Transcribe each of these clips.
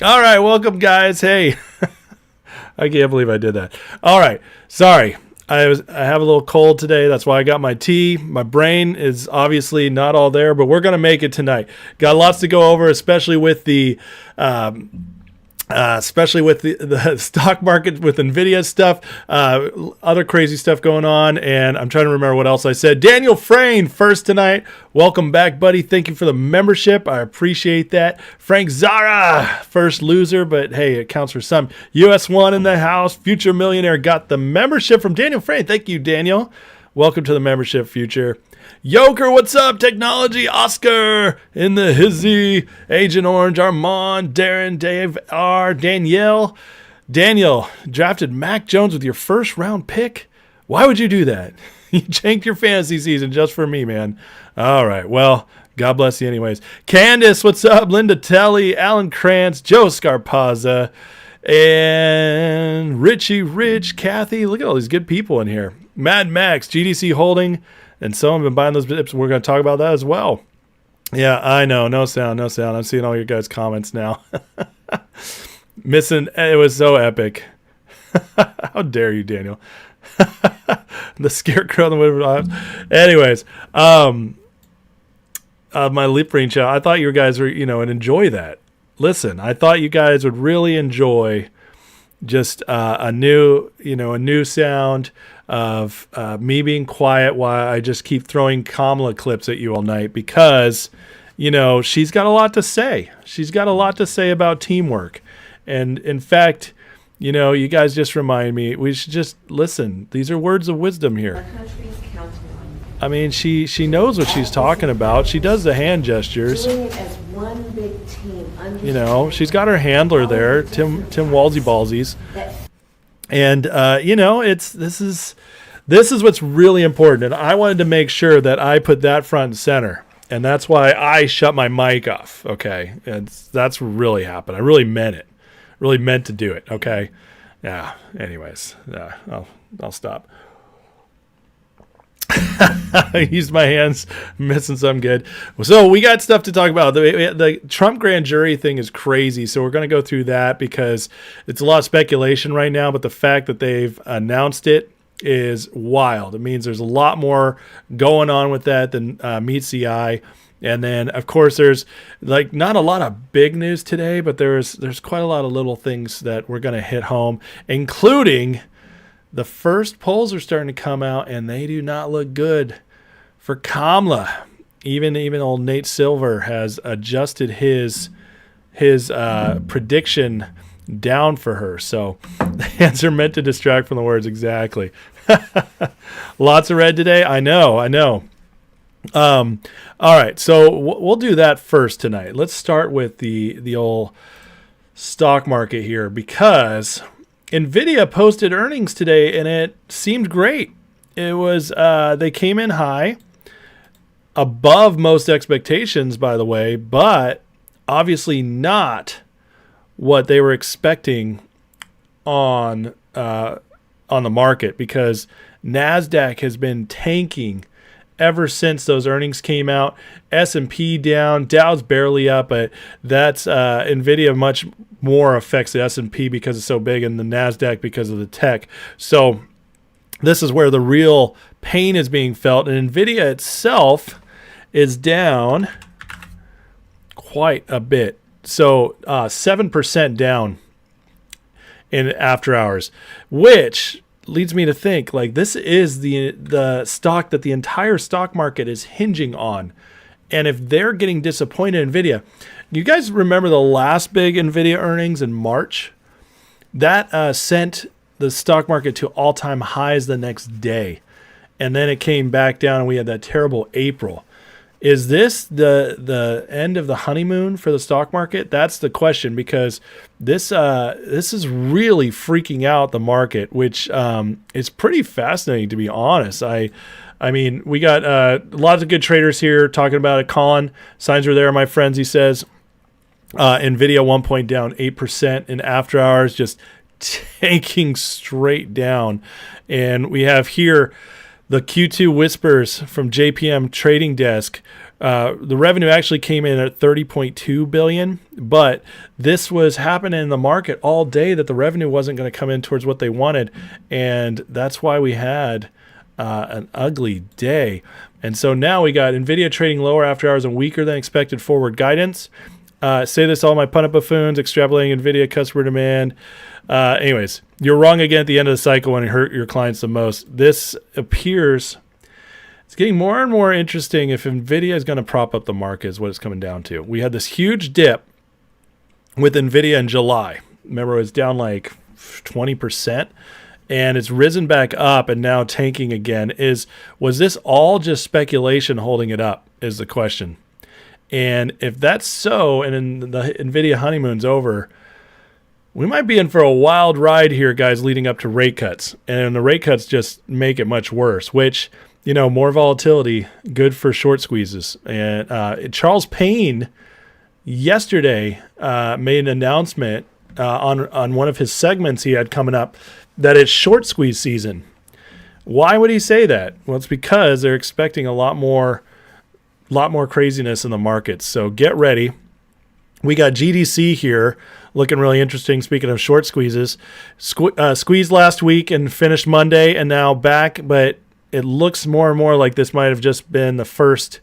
All right, welcome, guys. Hey, I can't believe I did that. All right, sorry. I have a little cold today. That's why I got my tea. My brain is obviously not all there, but we're going to make it tonight. Got lots to go over, especially with the stock market with Nvidia stuff, other crazy stuff going on, and I'm trying to remember what else I said. Daniel Frayne first tonight. Welcome back, buddy. Thank you for the membership. I appreciate that. Frank Zara, first loser, but hey, it counts for some. US1 in the house. Future Millionaire got the membership from Daniel Frayne. Thank you, Daniel. Welcome to the membership, Future. Yoker, what's up? Technology, Oscar in the hizzy, Agent Orange, Armand, Darren, Dave R, Danielle. Daniel, drafted Mac Jones with your first round pick. Why would you do that? You janked your fantasy season just for me, man. All right, well, God bless you anyways. Candace, what's up? Linda Telly, Alan Krantz, Joe Scarpazza, and Richie Rich, Kathy. Look at all these good people in here. Mad Max, GDC Holding. And some have been buying those dips. We're going to talk about that as well. Yeah, I know. No sound. I'm seeing all your guys' comments now. Missing. It was so epic. How dare you, Daniel? The scarecrow in the window. Anyways, my lip ring show. I thought you guys were, and enjoy that. Listen, I thought you guys would really enjoy just a new sound of me being quiet while I just keep throwing Kamala clips at you all night because, she's got a lot to say. She's got a lot to say about teamwork. And in fact, you guys just remind me, we should just listen. These are words of wisdom here. I mean, she knows what she's talking about. She does the hand gestures. Doing it as one big team. She's got her handler there, Tim Walzy Ballsies. And this is what's really important, and I wanted to make sure that I put that front and center, and that's why I shut my mic off. Okay, and that's what really happened. I really meant it, really meant to do it. Okay, yeah. Anyways, I'll stop. I used my hands, missing some good. So we got stuff to talk about. The Trump grand jury thing is crazy. So we're going to go through that because it's a lot of speculation right now. But the fact that they've announced it is wild. It means there's a lot more going on with that than meets the eye. And then, of course, there's not a lot of big news today, but there's quite a lot of little things that we're going to hit home, including the first polls are starting to come out, and they do not look good for Kamala. Even old Nate Silver has adjusted his prediction down for her. So the hands are meant to distract from the words. Exactly. Lots of red today. I know. All right, so we'll do that first tonight. Let's start with the old stock market here because Nvidia posted earnings today, and it seemed great. It was they came in high, above most expectations, by the way, but obviously not what they were expecting on the market because NASDAQ has been tanking ever since those earnings came out. S&P down, Dow's barely up, but that's Nvidia much more affects the S&P because it's so big and the NASDAQ because of the tech. So this is where the real pain is being felt. And Nvidia itself is down quite a bit. So 7% down in after hours, which leads me to think this is the stock that the entire stock market is hinging on. And if they're getting disappointed in Nvidia, you guys remember the last big Nvidia earnings in March? That sent the stock market to all-time highs the next day. And then it came back down and we had that terrible April. Is this the end of the honeymoon for the stock market? That's the question, because this is really freaking out the market, which is pretty fascinating, to be honest. I mean, we got lots of good traders here talking about it. Colin, signs are there, my friends. He says Nvidia 1 point down 8% in after hours, just tanking straight down. And we have here the Q2 whispers from JPM Trading Desk. The revenue actually came in at 30.2 billion, but this was happening in the market all day that the revenue wasn't going to come in towards what they wanted, and that's why we had an ugly day. And so now we got Nvidia trading lower after hours and weaker than expected forward guidance. Say this all my pundit buffoons, extrapolating Nvidia customer demand. Anyways, you're wrong again at the end of the cycle when it hurt your clients the most. This appears it's getting more and more interesting if Nvidia is going to prop up the market is what it's coming down to. We had this huge dip with Nvidia in July. Remember, it was down like 20%, and it's risen back up and now tanking again. Was this all just speculation holding it up is the question. And if that's so, and then the Nvidia honeymoon's over, we might be in for a wild ride here, guys, leading up to rate cuts. And the rate cuts just make it much worse, which, more volatility, good for short squeezes. And Charles Payne yesterday made an announcement on one of his segments he had coming up that it's short squeeze season. Why would he say that? Well, it's because they're expecting a lot more craziness in the markets. So get ready. We got GDC here looking really interesting. Speaking of short squeezes, squeezed last week and finished Monday and now back, but it looks more and more like this might have just been the first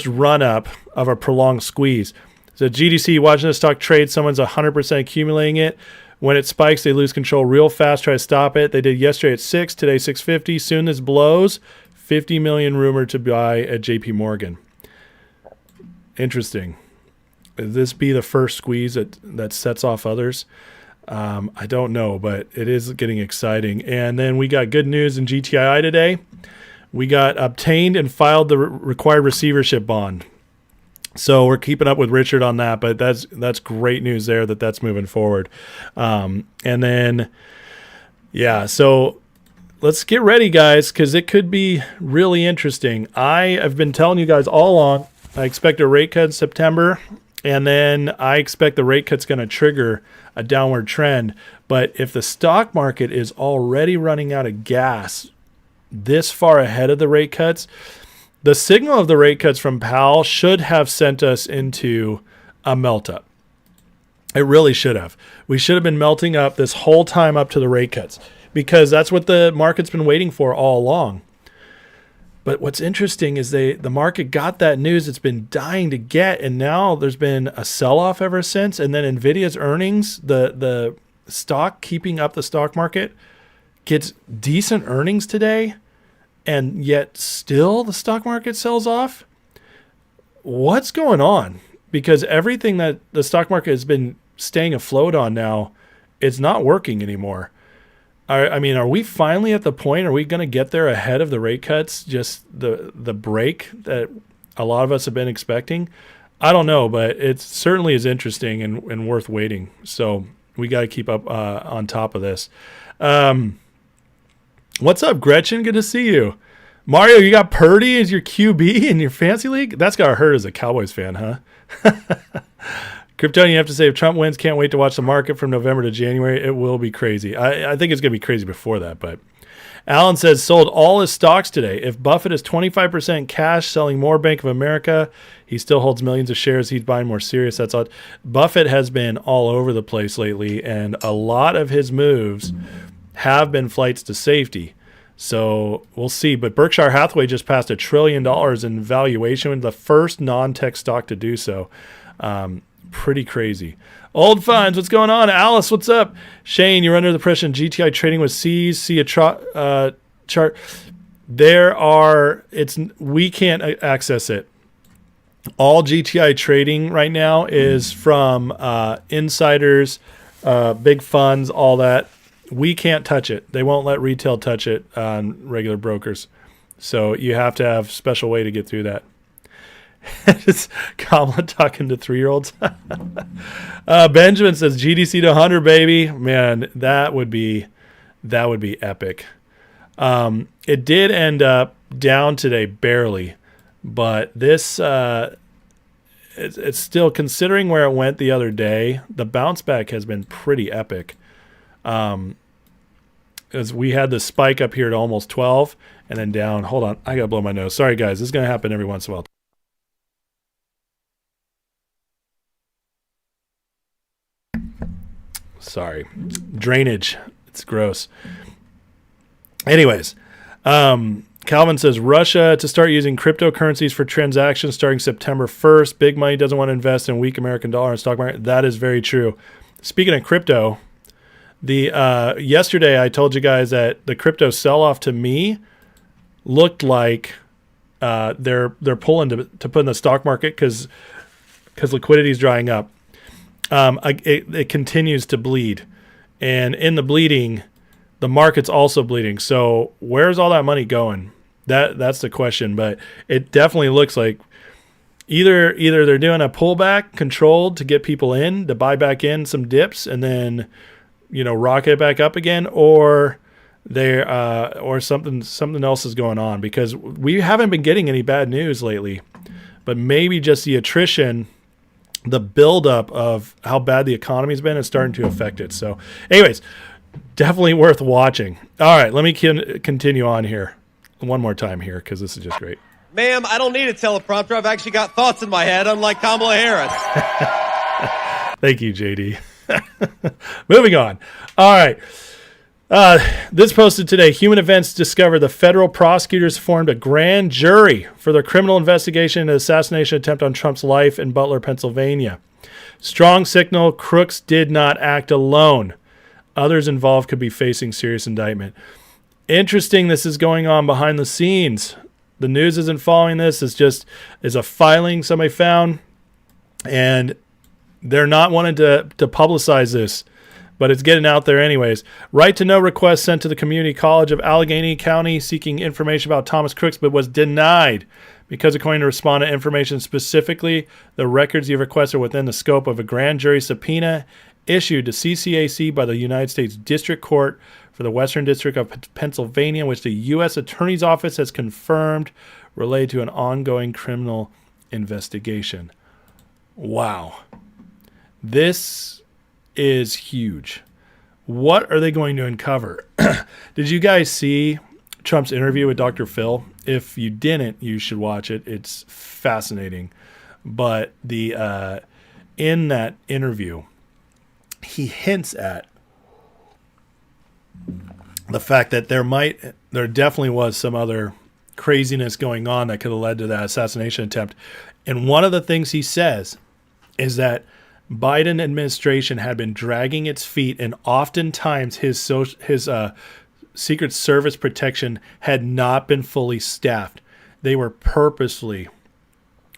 run up of a prolonged squeeze. So GDC, watching the stock trade, someone's 100% accumulating it. When it spikes, they lose control real fast, try to stop it. They did yesterday at 6, today 650. Soon this blows. 50 million rumored to buy at JP Morgan. Interesting. Will this be the first squeeze that sets off others? I don't know, but it is getting exciting. And then we got good news in GTI today. We got obtained and filed the required receivership bond. So we're keeping up with Richard on that, but that's great news there that's moving forward. And then, so let's get ready, guys, because it could be really interesting. I have been telling you guys all along, I expect a rate cut in September, and then I expect the rate cut's going to trigger a downward trend. But if the stock market is already running out of gas this far ahead of the rate cuts, the signal of the rate cuts from Powell should have sent us into a melt up. It really should have. We should have been melting up this whole time up to the rate cuts because that's what the market's been waiting for all along. But what's interesting is the market got that news it's been dying to get, and now there's been a sell-off ever since. And then Nvidia's earnings, the stock keeping up the stock market, gets decent earnings today, and yet still the stock market sells off. What's going on? Because everything that the stock market has been staying afloat on now, it's not working anymore. I mean, are we finally at the point? Are we going to get there ahead of the rate cuts? Just the break that a lot of us have been expecting? I don't know, but it certainly is interesting and worth waiting. So we got to keep up on top of this. What's up, Gretchen? Good to see you. Mario, you got Purdy as your QB in your fantasy league? That's got to hurt as a Cowboys fan, huh? Kryptonian, you have to say, if Trump wins, can't wait to watch the market from November to January. It will be crazy. I think it's going to be crazy before that. But Alan says, sold all his stocks today. If Buffett is 25% cash, selling more Bank of America, he still holds millions of shares. He's buying more serious. That's all. Buffett has been all over the place lately, and a lot of his moves have been flights to safety. So we'll see. But Berkshire Hathaway just passed $1 trillion in valuation, the first non-tech stock to do so. Pretty crazy. Old funds, what's going on? Alice, what's up? Shane, you're under the pressure. GTI trading with C's. See a chart. We can't access it. All GTI trading right now is from insiders, big funds, all that. We can't touch it. They won't let retail touch it on regular brokers. So you have to have a special way to get through that. It's Kamala talking to 3-year-olds. Benjamin says GDC to 100, baby. Man, that would be epic. It did end up down today barely, but this it's still, considering where it went the other day, the bounce back has been pretty epic. As we had the spike up here to almost 12 and then down. Hold on, I gotta blow my nose. Sorry guys, this is gonna happen every once in a while. Sorry. Drainage. It's gross. Anyways, Calvin says Russia to start using cryptocurrencies for transactions starting September 1st. Big money doesn't want to invest in weak American dollar and stock market. That is very true. Speaking of crypto, yesterday I told you guys that the crypto sell-off to me looked like they're pulling to put in the stock market because liquidity is drying up. It continues to bleed, and in the bleeding, the market's also bleeding. So where's all that money going? That's the question. But it definitely looks like either they're doing a pullback controlled to get people in to buy back in some dips and then rocket it back up again, or or something else is going on, because we haven't been getting any bad news lately. But maybe just the attrition, the buildup of how bad the economy's been is starting to affect it. So anyways, definitely worth watching. All right, let me continue on here one more time here because this is just great. Ma'am, I don't need a teleprompter. I've actually got thoughts in my head, unlike Kamala Harris. Thank you, JD. Moving on. All right. This posted today. Human Events discovered the federal prosecutors formed a grand jury for their criminal investigation into the assassination attempt on Trump's life in Butler, Pennsylvania. Strong signal, crooks did not act alone. Others involved could be facing serious indictment. Interesting, this is going on behind the scenes. The news isn't following this. It's just a filing somebody found, and they're not wanting to publicize this, but it's getting out there anyways. Right to know request sent to the Community College of Allegheny County seeking information about Thomas Crooks, but was denied because, according to respondent information, specifically the records you request are within the scope of a grand jury subpoena issued to CCAC by the United States District Court for the Western District of Pennsylvania, which the U.S. Attorney's Office has confirmed related to an ongoing criminal investigation. Wow. This is huge. What are they going to uncover? Did you guys see Trump's interview with Dr. Phil? If you didn't, you should watch it. It's fascinating. But in that interview, he hints at the fact that there definitely was some other craziness going on that could have led to that assassination attempt. And one of the things he says is that Biden administration had been dragging its feet, and oftentimes his Secret Service protection had not been fully staffed. They were purposely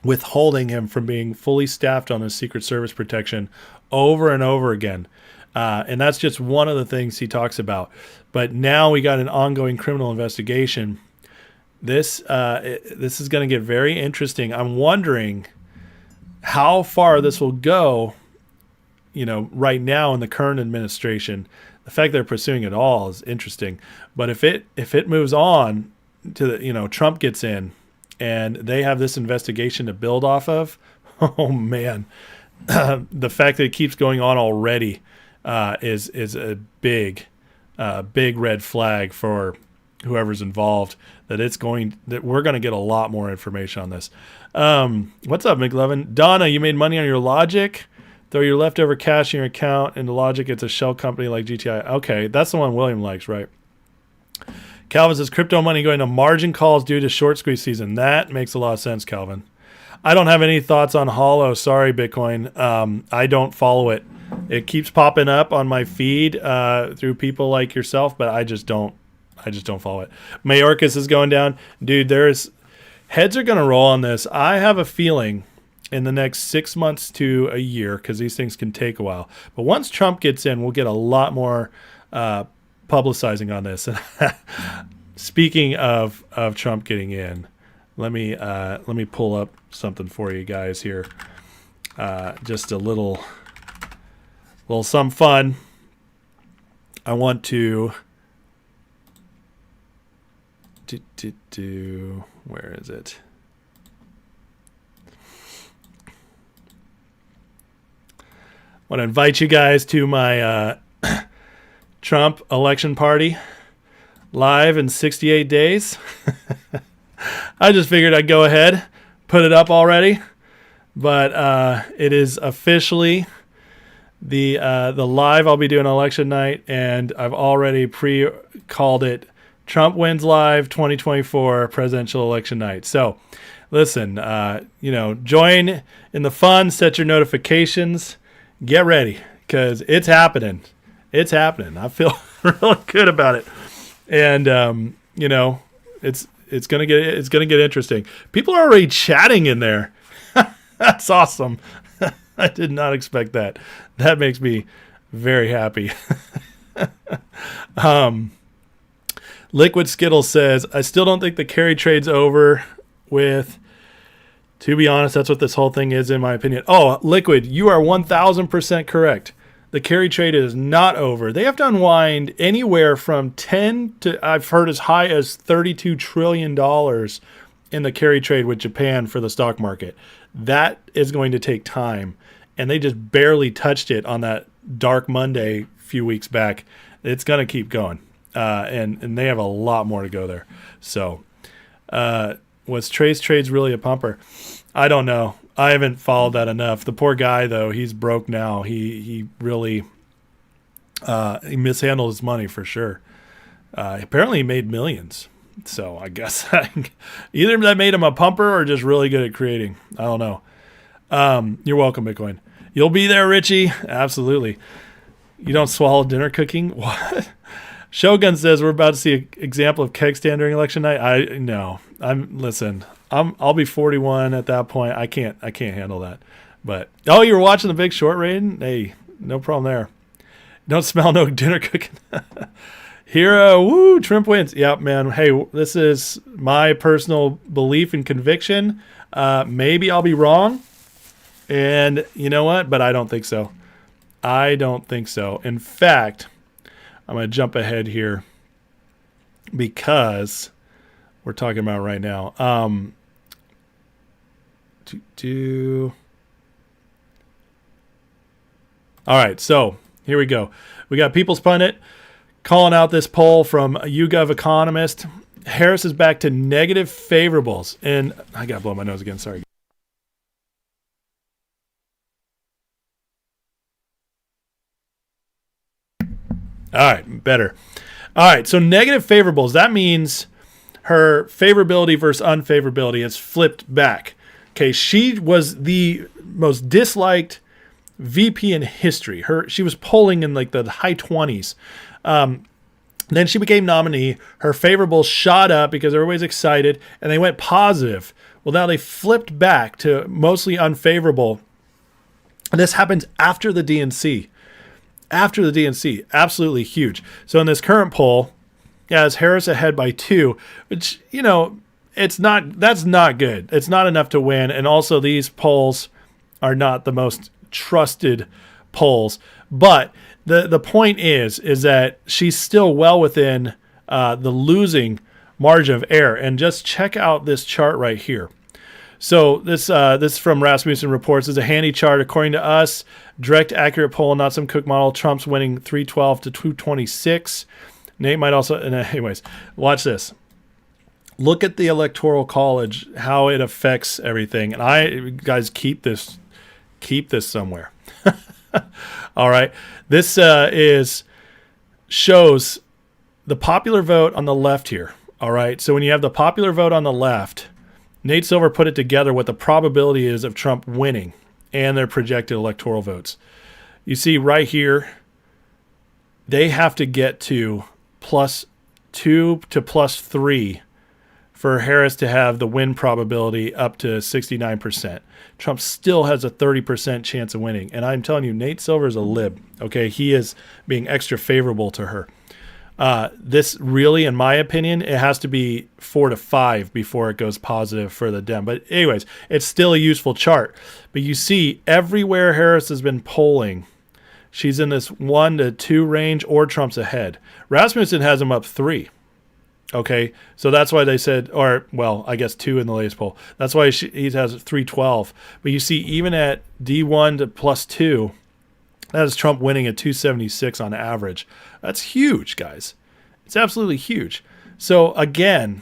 withholding him from being fully staffed on his Secret Service protection over and over again. And that's just one of the things he talks about. But now we got an ongoing criminal investigation. This is going to get very interesting. I'm wondering how far this will go, right now in the current administration. The fact they're pursuing it all is interesting. But if it moves on to Trump gets in and they have this investigation to build off of, oh man, the fact that it keeps going on already is a big red flag for whoever's involved, that we're going to get a lot more information on this. What's up, McLovin? Donna, you made money on your Logic? Throw your leftover cash in your account into Logic. It's a shell company like GTI. Okay, that's the one William likes, right? Calvin says, crypto money going to margin calls due to short squeeze season. That makes a lot of sense, Calvin. I don't have any thoughts on Hollow. Sorry, Bitcoin. I don't follow it. It keeps popping up on my feed through people like yourself, but I just don't follow it. Mayorkas is going down. Dude, heads are going to roll on this. I have a feeling in the next 6 months to a year, because these things can take a while. But once Trump gets in, we'll get a lot more publicizing on this. Speaking of Trump getting in, let me pull up something for you guys here. Just a little some fun. I want to where is it? I want to invite you guys to my Trump election party live in 68 days. I just figured I'd go ahead, put it up already, but it is officially the live I'll be doing election night, and I've already pre-called it Trump wins live 2024 presidential election night. So listen, join in the fun, set your notifications, get ready, because it's happening. It's happening. I feel really good about it. And, it's going to get interesting. People are already chatting in there. That's awesome. I did not expect that. That makes me very happy. Liquid Skittle says, I still don't think the carry trade's over with, to be honest, that's what this whole thing is, in my opinion. Oh, Liquid, you are 1,000% correct. The carry trade is not over. They have to unwind anywhere from 10 to, I've heard, as high as $32 trillion in the carry trade with Japan for the stock market. That is going to take time. And they just barely touched it on that dark Monday a few weeks back. It's going to keep going. And they have a lot more to go there. So was Trace Trades really a pumper? I don't know. I haven't followed that enough. The poor guy, though, he's broke now. He really he mishandled his money for sure. Apparently he made millions. So I guess either that made him a pumper or just really good at creating. I don't know. You're welcome, Bitcoin. You'll be there, Richie. Absolutely. You don't swallow dinner cooking? What? Shogun says we're about to see an example of keg stand during election night. I'll be 41 at that point. I can't handle that. But you were watching The Big Short, Raiden? Hey, no problem there. Don't smell no dinner cooking. Hero, woo, Trump wins. Yep, man. Hey, this is my personal belief and conviction. Maybe I'll be wrong. And you know what? But I don't think so. In fact, I'm going to jump ahead here because we're talking about right now. All right, so here we go. We got People's Pundit calling out this poll from YouGov Economist. Harris is back to negative favorables. And I got to blow my nose again. Sorry. All right, better. All right, so negative favorables. That means her favorability versus unfavorability has flipped back. Okay, she was the most disliked VP in history. She was polling in like the high 20s. Then she became nominee. Her favorables shot up because everybody's excited, and they went positive. Well, now they flipped back to mostly unfavorable. And this happens after the DNC. Absolutely huge. So in this current poll, is Harris ahead by 2, which, that's not good. It's not enough to win. And also these polls are not the most trusted polls. But the point is that she's still well within the losing margin of error. And just check out this chart right here. So this from Rasmussen Reports is a handy chart. According to us, direct accurate poll, not some Cook model. Trump's winning 312 to 226. Nate might also. Anyways, watch this. Look at the Electoral College, how it affects everything. And guys, keep this somewhere. All right, this shows the popular vote on the left here. All right, so when you have the popular vote on the left, Nate Silver put it together what the probability is of Trump winning and their projected electoral votes. You see right here, they have to get to +2 to +3 for Harris to have the win probability up to 69%. Trump still has a 30% chance of winning. And I'm telling you, Nate Silver is a lib. Okay, he is being extra favorable to her. This really, in my opinion, it has to be 4 to 5 before it goes positive for the Dem. But anyways, it's still a useful chart. But you see, everywhere Harris has been polling, she's in this 1 to 2 range or Trump's ahead. Rasmussen has him up 3. Okay, so that's why they said, I guess 2 in the latest poll. That's why he has 312. But you see, even at D1 to +2, that is Trump winning at 276 on average. That's huge, guys. It's absolutely huge. So again,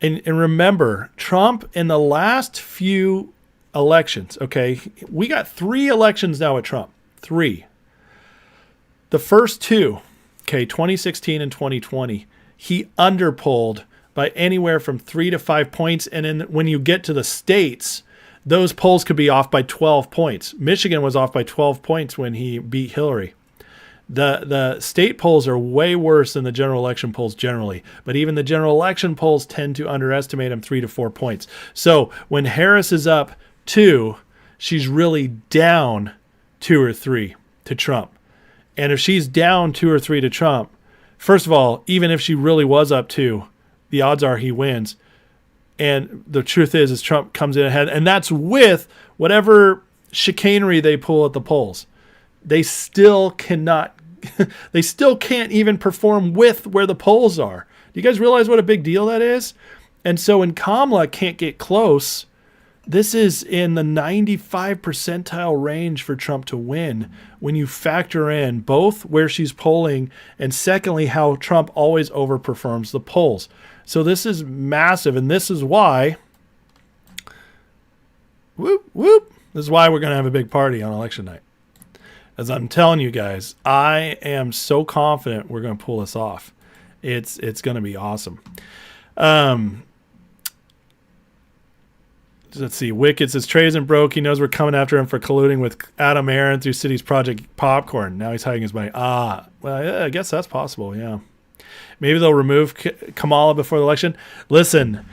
and remember, Trump in the last few elections, okay, we got 3 elections now with Trump. 3. The first two, okay, 2016 and 2020, he underpolled by anywhere from 3 to 5 points. And then when you get to the states, those polls could be off by 12 points. Michigan was off by 12 points when he beat Hillary. The state polls are way worse than the general election polls generally, but even the general election polls tend to underestimate him 3 to 4 points. So when Harris is up 2, she's really down 2 or 3 to Trump. And if she's down 2 or 3 to Trump, first of all, even if she really was up 2, the odds are he wins. And the truth is Trump comes in ahead, and that's with whatever chicanery they pull at the polls. They still cannot, they still can't even perform with where the polls are. Do you guys realize what a big deal that is? And so when Kamala can't get close, this is in the 95 percentile range for Trump to win when you factor in both where she's polling and secondly, how Trump always overperforms the polls. So this is massive. And this is why, this is why we're going to have a big party on election night. As I'm telling you guys, I am so confident we're going to pull this off. It's going to be awesome. Let's see. Wicked says Trey isn't broke. He knows we're coming after him for colluding with Adam Aaron through City's Project Popcorn. Now he's hiding his money. Well, yeah, I guess that's possible. Yeah. Maybe they'll remove Kamala before the election. Listen,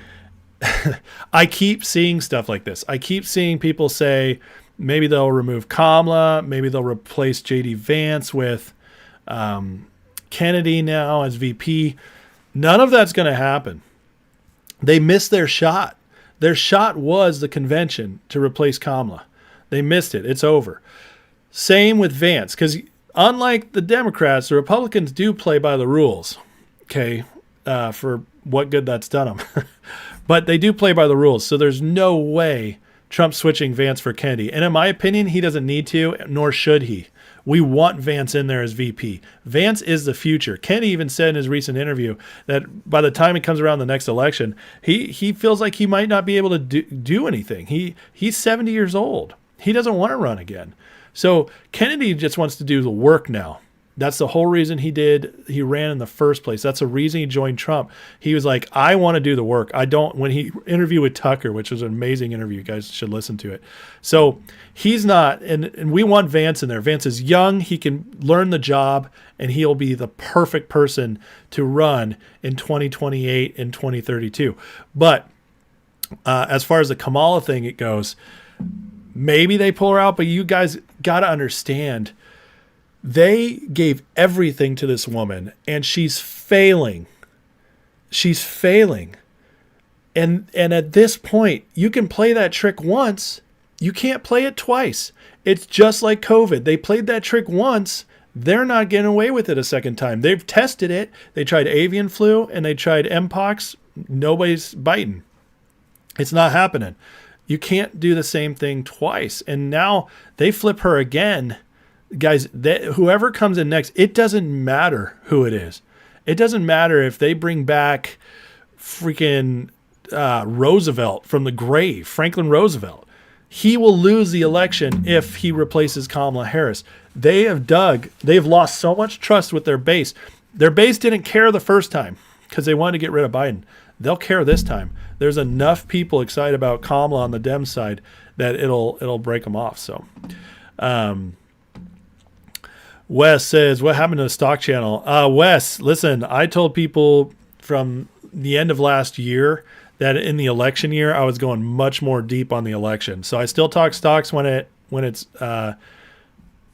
I keep seeing stuff like this. I keep seeing people say maybe they'll remove Kamala. Maybe they'll replace J.D. Vance with Kennedy now as VP. None of that's going to happen. They missed their shot. Their shot was the convention to replace Kamala. They missed it. It's over. Same with Vance, because unlike the Democrats, the Republicans do play by the rules, okay, for what good that's done them. But they do play by the rules, so there's no way Trump's switching Vance for Kennedy. And in my opinion, he doesn't need to, nor should he. We want Vance in there as VP. Vance is the future. Kennedy even said in his recent interview that by the time it comes around the next election, he feels like he might not be able to do anything. He's 70 years old. He doesn't want to run again. So Kennedy just wants to do the work now. That's the whole reason he ran in the first place. That's the reason he joined Trump. He was like, I want to do the work. When he interviewed with Tucker, which was an amazing interview, you guys should listen to it. So he's not, and we want Vance in there. Vance is young. He can learn the job, and he'll be the perfect person to run in 2028 and 2032. But as far as the Kamala thing it goes, maybe they pull her out, but you guys got to understand, they gave everything to this woman, and she's failing. She's failing. And at this point, you can play that trick once. You can't play it twice. It's just like COVID. They played that trick once. They're not getting away with it a second time. They've tested it. They tried avian flu, and they tried Mpox. Nobody's biting. It's not happening. You can't do the same thing twice. And now they flip her again. Guys, whoever comes in next, it doesn't matter who it is. It doesn't matter if they bring back freaking Roosevelt from the grave, Franklin Roosevelt. He will lose the election if he replaces Kamala Harris. They've lost so much trust with their base. Their base didn't care the first time because they wanted to get rid of Biden. They'll care this time. There's enough people excited about Kamala on the Dem side that it'll break them off. So, Wes says, what happened to the stock channel? Wes, listen, I told people from the end of last year that in the election year, I was going much more deep on the election. So I still talk stocks when it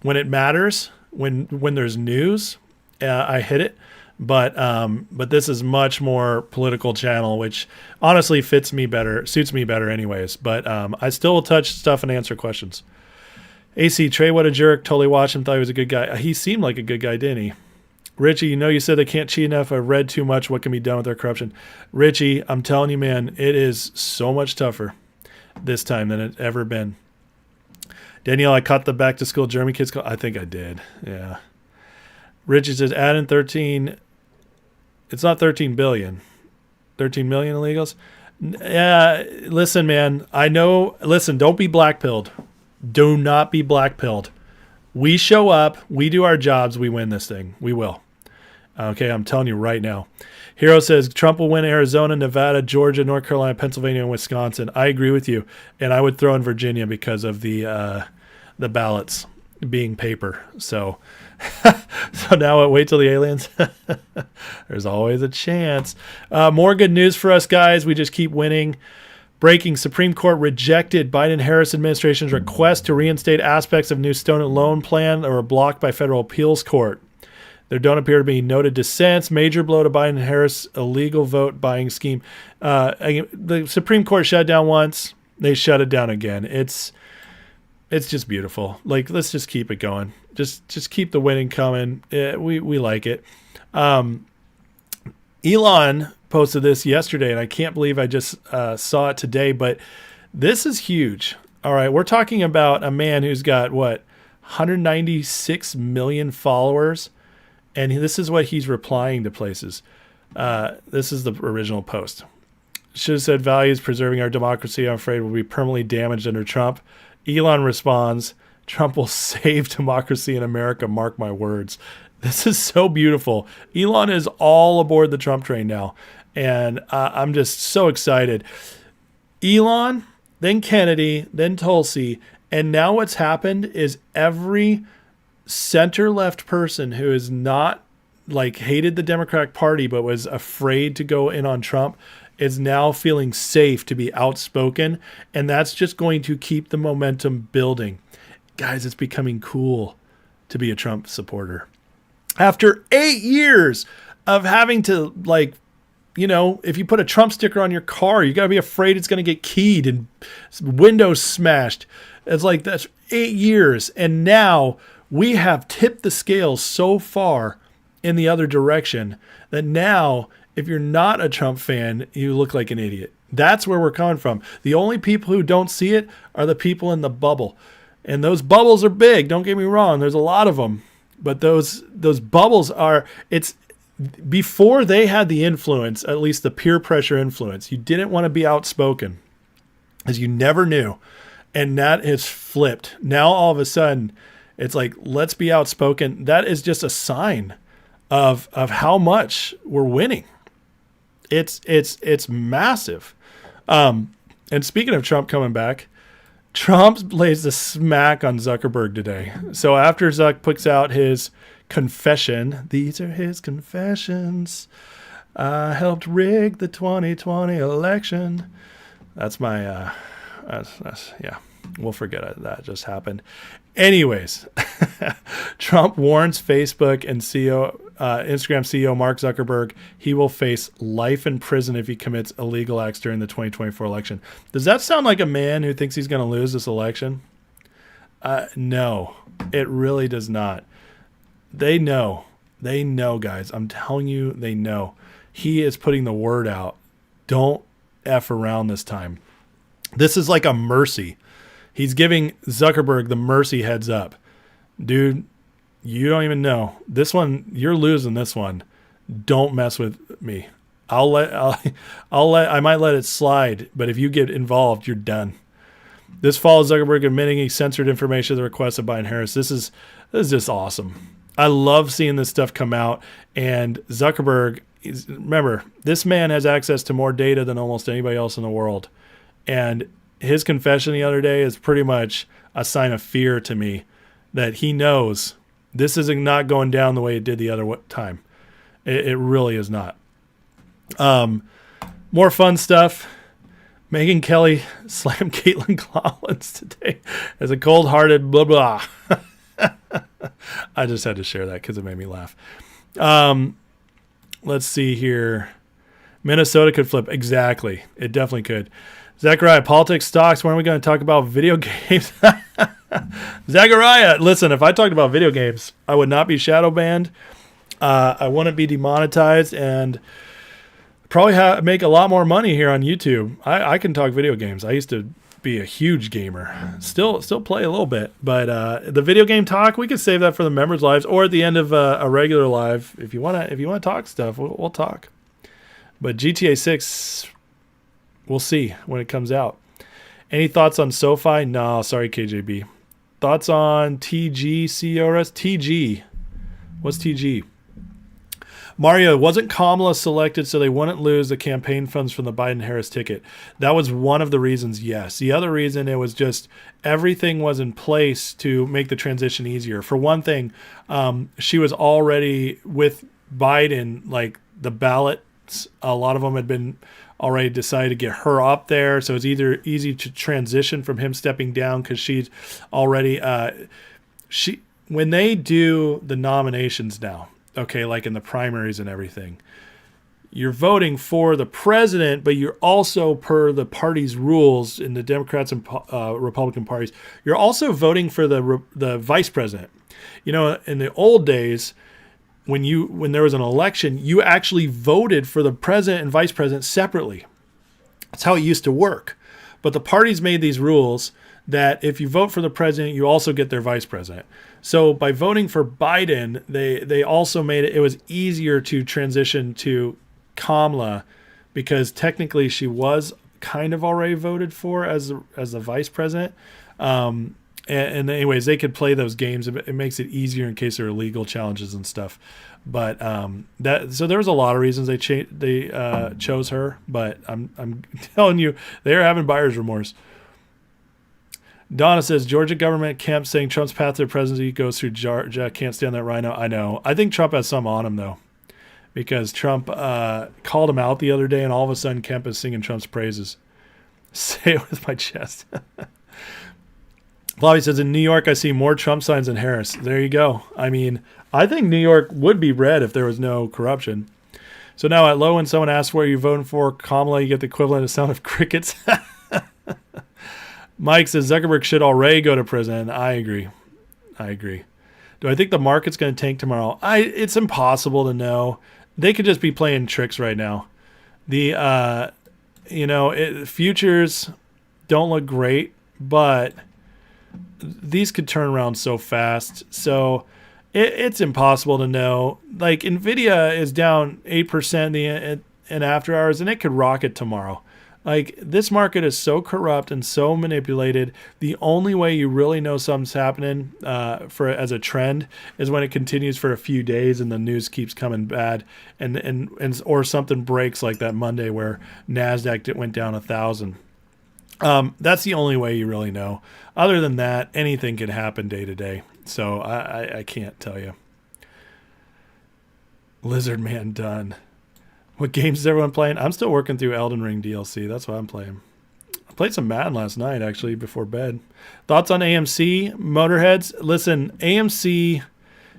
matters, when there's news, I hit it. But this is much more political channel, which honestly suits me better anyways. But I still will touch stuff and answer questions. AC, Trey, what a jerk. Totally watched him. Thought he was a good guy. He seemed like a good guy, didn't he? Richie, you said they can't cheat enough. I've read too much. What can be done with their corruption? Richie, I'm telling you, man, it is so much tougher this time than it's ever been. Danielle, I caught the back to school German kids call. I think I did. Yeah. Richie says, add in 13. It's not 13 billion. 13 million illegals. Yeah. Listen, man, I know. Listen, don't be black-pilled. Do not be black-pilled. We show up, we do our jobs, we win this thing. We will. Okay, I'm telling you right now. Hero says Trump will win Arizona, Nevada, Georgia, North Carolina, Pennsylvania, and Wisconsin. I agree with you, and I would throw in Virginia because of the ballots being paper. So, so now wait till the aliens. There's always a chance. More good news for us, guys. We just keep winning. Breaking: Supreme Court rejected Biden-Harris administration's request to reinstate aspects of new student loan plan that were blocked by federal appeals court. There don't appear to be noted dissents. Major blow to Biden-Harris illegal vote buying scheme. The Supreme Court shut down once. They shut it down again. It's just beautiful. Like, let's just keep it going. Just keep the winning coming. We like it. Elon posted this yesterday, and I can't believe I just saw it today, but this is huge. All right, we're talking about a man who's got, 196 million followers, and this is what he's replying to places. This is the original post. Should have said values preserving our democracy, I'm afraid, will be permanently damaged under Trump. Elon responds, Trump will save democracy in America, mark my words. This is so beautiful. Elon is all aboard the Trump train now, and I'm just so excited. Elon, then Kennedy, then Tulsi, and now what's happened is every center-left person who is not, hated the Democratic Party but was afraid to go in on Trump is now feeling safe to be outspoken, and that's just going to keep the momentum building. Guys, it's becoming cool to be a Trump supporter. After 8 years of having to, if you put a Trump sticker on your car, you got to be afraid it's going to get keyed and windows smashed. It's like, that's 8 years. And now we have tipped the scales so far in the other direction that now, if you're not a Trump fan, you look like an idiot. That's where we're coming from. The only people who don't see it are the people in the bubble. And those bubbles are big. Don't get me wrong. There's a lot of them. But those bubbles are, it's before they had the influence, at least the peer pressure influence, you didn't want to be outspoken as you never knew. And that has flipped. Now, all of a sudden, it's like, let's be outspoken. That is just a sign of how much we're winning. It's massive. And speaking of Trump coming back, Trump lays the smack on Zuckerberg today. So after Zuck puts out his confession, these are his confessions. I helped rig the 2020 election. That's my, yeah, we'll forget it. That just happened. Anyways, Trump warns Facebook and Instagram CEO Mark Zuckerberg he will face life in prison if he commits illegal acts during the 2024 election. Does that sound like a man who thinks he's going to lose this election? No, it really does not. They know. They know, guys. I'm telling you, they know. He is putting the word out. Don't F around this time. This is like a mercy. He's giving Zuckerberg the mercy heads up. Dude, you don't even know. This one, you're losing this one. Don't mess with me. I might let it slide, but if you get involved, you're done. This follows Zuckerberg admitting he censored information at the request of Biden-Harris. This is just awesome. I love seeing this stuff come out. And Zuckerberg, remember, this man has access to more data than almost anybody else in the world. And his confession the other day is pretty much a sign of fear to me that he knows this is not going down the way it did the other time. It really is not. More fun stuff. Megyn Kelly slammed Caitlin Collins today as a cold-hearted blah, blah. I just had to share that because it made me laugh. Let's see here. Minnesota could flip. Exactly. It definitely could. Zachariah, politics, stocks. When are we going to talk about video games? Zachariah, listen, if I talked about video games, I would not be shadow banned. I wouldn't be demonetized and probably make a lot more money here on YouTube. I can talk video games. I used to be a huge gamer. Still play a little bit. But the video game talk, we could save that for the members' lives or at the end of a regular live. If you want to talk stuff, we'll talk. But GTA 6... we'll see when it comes out. Any thoughts on SoFi? No, sorry, KJB. Thoughts on TG CRS? TG. What's TG? Mario, wasn't Kamala selected so they wouldn't lose the campaign funds from the Biden-Harris ticket? That was one of the reasons, yes. The other reason, it was just everything was in place to make the transition easier. For one thing, she was already with Biden, like the ballots, a lot of them had been already decided to get her up there. So it's either easy to transition from him stepping down because she's already, when they do the nominations now, okay, like in the primaries and everything, you're voting for the president, but you're also, per the party's rules in the Democrats and Republican parties, you're also voting for the vice president. You know, in the old days, when there was an election, you actually voted for the president and vice president separately. That's how it used to work. But the parties made these rules that if you vote for the president, you also get their vice president. So by voting for Biden, they also made it was easier to transition to Kamala, because technically she was kind of already voted for as the vice president. And anyways, they could play those games. It makes it easier in case there are legal challenges and stuff. But so there was a lot of reasons they chose her. But I'm telling you, they're having buyer's remorse. Donna says, Georgia government camp saying Trump's path to the presidency goes through Georgia. Can't stand that rhino. I know. I think Trump has some on him, though, because Trump called him out the other day, and all of a sudden Kemp is singing Trump's praises. Say it with my chest. Flavie says, in New York, I see more Trump signs than Harris. There you go. I mean, I think New York would be red if there was no corruption. So now at low, when someone asks where you're voting for Kamala, you get the equivalent of sound of crickets. Mike says Zuckerberg should already go to prison. I agree. Do I think the market's going to tank tomorrow? It's impossible to know. They could just be playing tricks right now. The futures don't look great, but these could turn around so fast. So it's impossible to know. Like Nvidia is down 8% in after hours, and it could rocket tomorrow. Like, this market is so corrupt and so manipulated. The only way you really know something's happening as a trend is when it continues for a few days and the news keeps coming bad, and or something breaks like that Monday where NASDAQ went down 1,000. That's the only way you really know. Other than that, anything can happen day to day. So I can't tell you. Lizard Man done. What games is everyone playing? I'm still working through Elden Ring DLC. That's what I'm playing. I played some Madden last night, actually, before bed. Thoughts on AMC? Motorheads? Listen, AMC,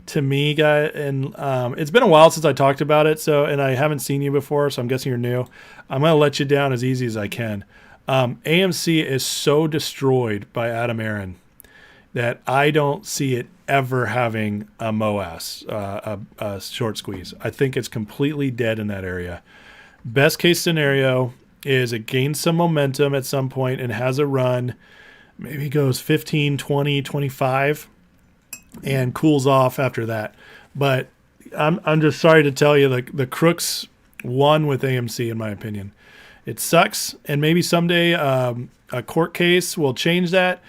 to me, guy, and it's been a while since I talked about it, and I haven't seen you before, so I'm guessing you're new. I'm going to let you down as easy as I can. AMC is so destroyed by Adam Aaron that I don't see it ever having a MOAS, a short squeeze. I think it's completely dead in that area. Best case scenario is it gains some momentum at some point and has a run, maybe goes 15, 20, 25, and cools off after that. But I'm just sorry to tell you, the crooks won with AMC, in my opinion. It sucks, and maybe someday a court case will change that.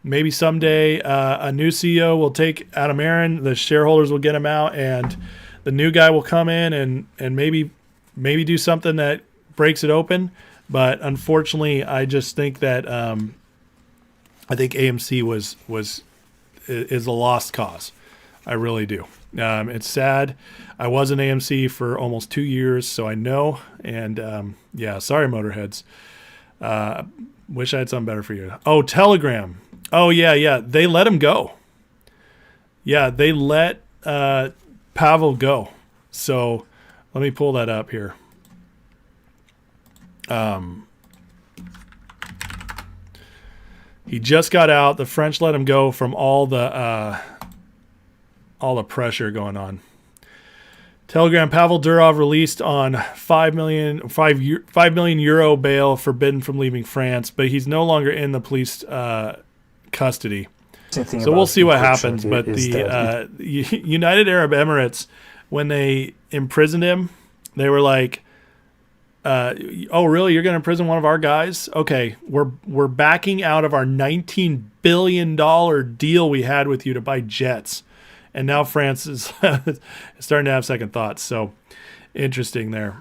Maybe someday a new CEO will take Adam Aaron, the shareholders will get him out, and the new guy will come in and maybe do something that breaks it open. But unfortunately, I just think that I think AMC is a lost cause. I really do. It's sad. I was in AMC for almost 2 years, so I know. And sorry, Motorheads. Wish I had something better for you. Oh, Telegram. Oh, yeah. They let him go. Yeah, they let Pavel go. So let me pull that up here. He just got out. The French let him go from all the pressure going on. Telegram, Pavel Durov released on 5 million euro bail, forbidden from leaving France, but he's no longer in the police custody. So we'll see what happens. But the United Arab Emirates, when they imprisoned him, they were like, Oh, really? You're going to imprison one of our guys? Okay, we're backing out of our $19 billion deal we had with you to buy jets. And now France is starting to have second thoughts. So interesting there.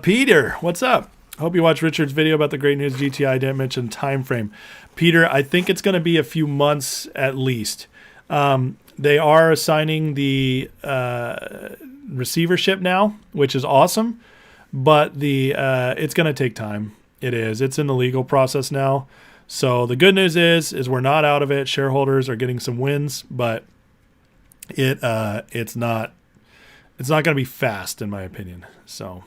Peter, what's up? Hope you watched Richard's video about the great news GTI. I didn't mention time frame. Peter, I think it's going to be a few months at least. They are assigning the receivership now, which is awesome, but it's going to take time. It is. It's in the legal process now. So the good news is we're not out of it. Shareholders are getting some wins, but it's not going to be fast in my opinion. So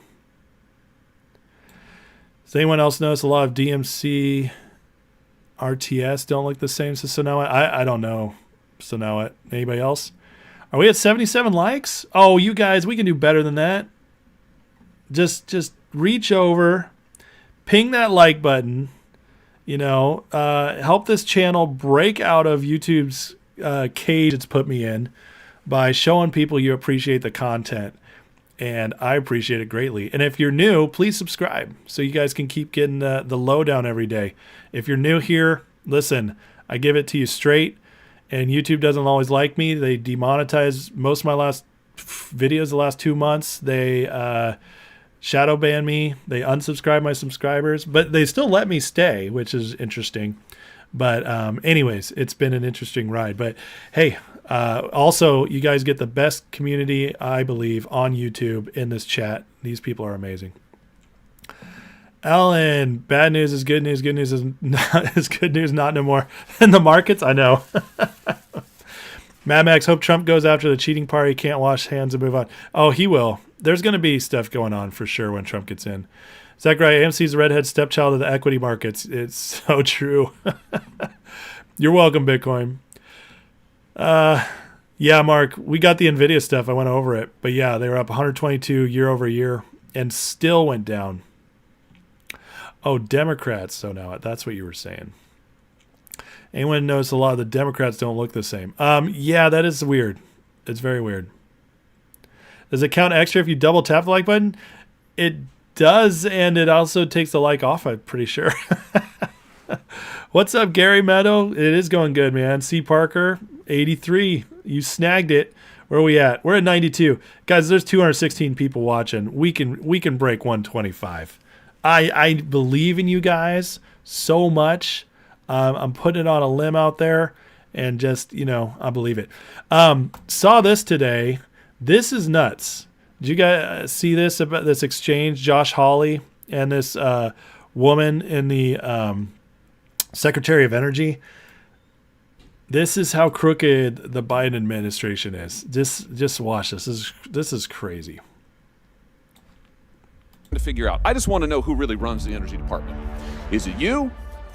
does anyone else notice a lot of DMC RTS don't look the same? So now I don't know. So now anybody else? Are we at 77 likes? Oh, you guys, we can do better than that. Just reach over, ping that like button, help this channel break out of YouTube's cage it's put me in by showing people you appreciate the content. And I appreciate it greatly. And if you're new, please subscribe so you guys can keep getting the lowdown every day. If you're new here, listen, I give it to you straight. And YouTube doesn't always like me. They demonetize most of my last videos the last 2 months. They shadow ban me. They unsubscribe my subscribers. But they still let me stay, which is interesting. But anyways, it's been an interesting ride. But hey, also, you guys get the best community, I believe, on YouTube in this chat. These people are amazing. Alan, bad news is good news. Good news is not is good news, not no more. In the markets, I know. Mad Max, hope Trump goes after the cheating party. Can't wash hands and move on. Oh, he will. There's going to be stuff going on for sure when Trump gets in. Zachariah, AMC's the redhead stepchild of the equity markets. It's so true. You're welcome, Bitcoin. Yeah, Mark, we got the Nvidia stuff. I went over it. But yeah, they were up 122 year over year and still went down. Oh, Democrats. So now that's what you were saying. Anyone notice a lot of the Democrats don't look the same? Yeah, that is weird. It's very weird. Does it count extra if you double tap the like button? It does, and it also takes the like off, I'm pretty sure. What's up, Gary Meadow? It is going good, man. C. Parker, 83. You snagged it. Where are we at? We're at 92. Guys, there's 216 people watching. We can break 125. I believe in you guys so much. I'm putting it on a limb out there, and just, I believe it. Saw this today. This is nuts. Did you guys see this about this exchange? Josh Hawley and this woman in the Secretary of Energy. This is how crooked the Biden administration is. Just watch this. This is crazy. To figure out. I just want to know who really runs the energy department. Is it you,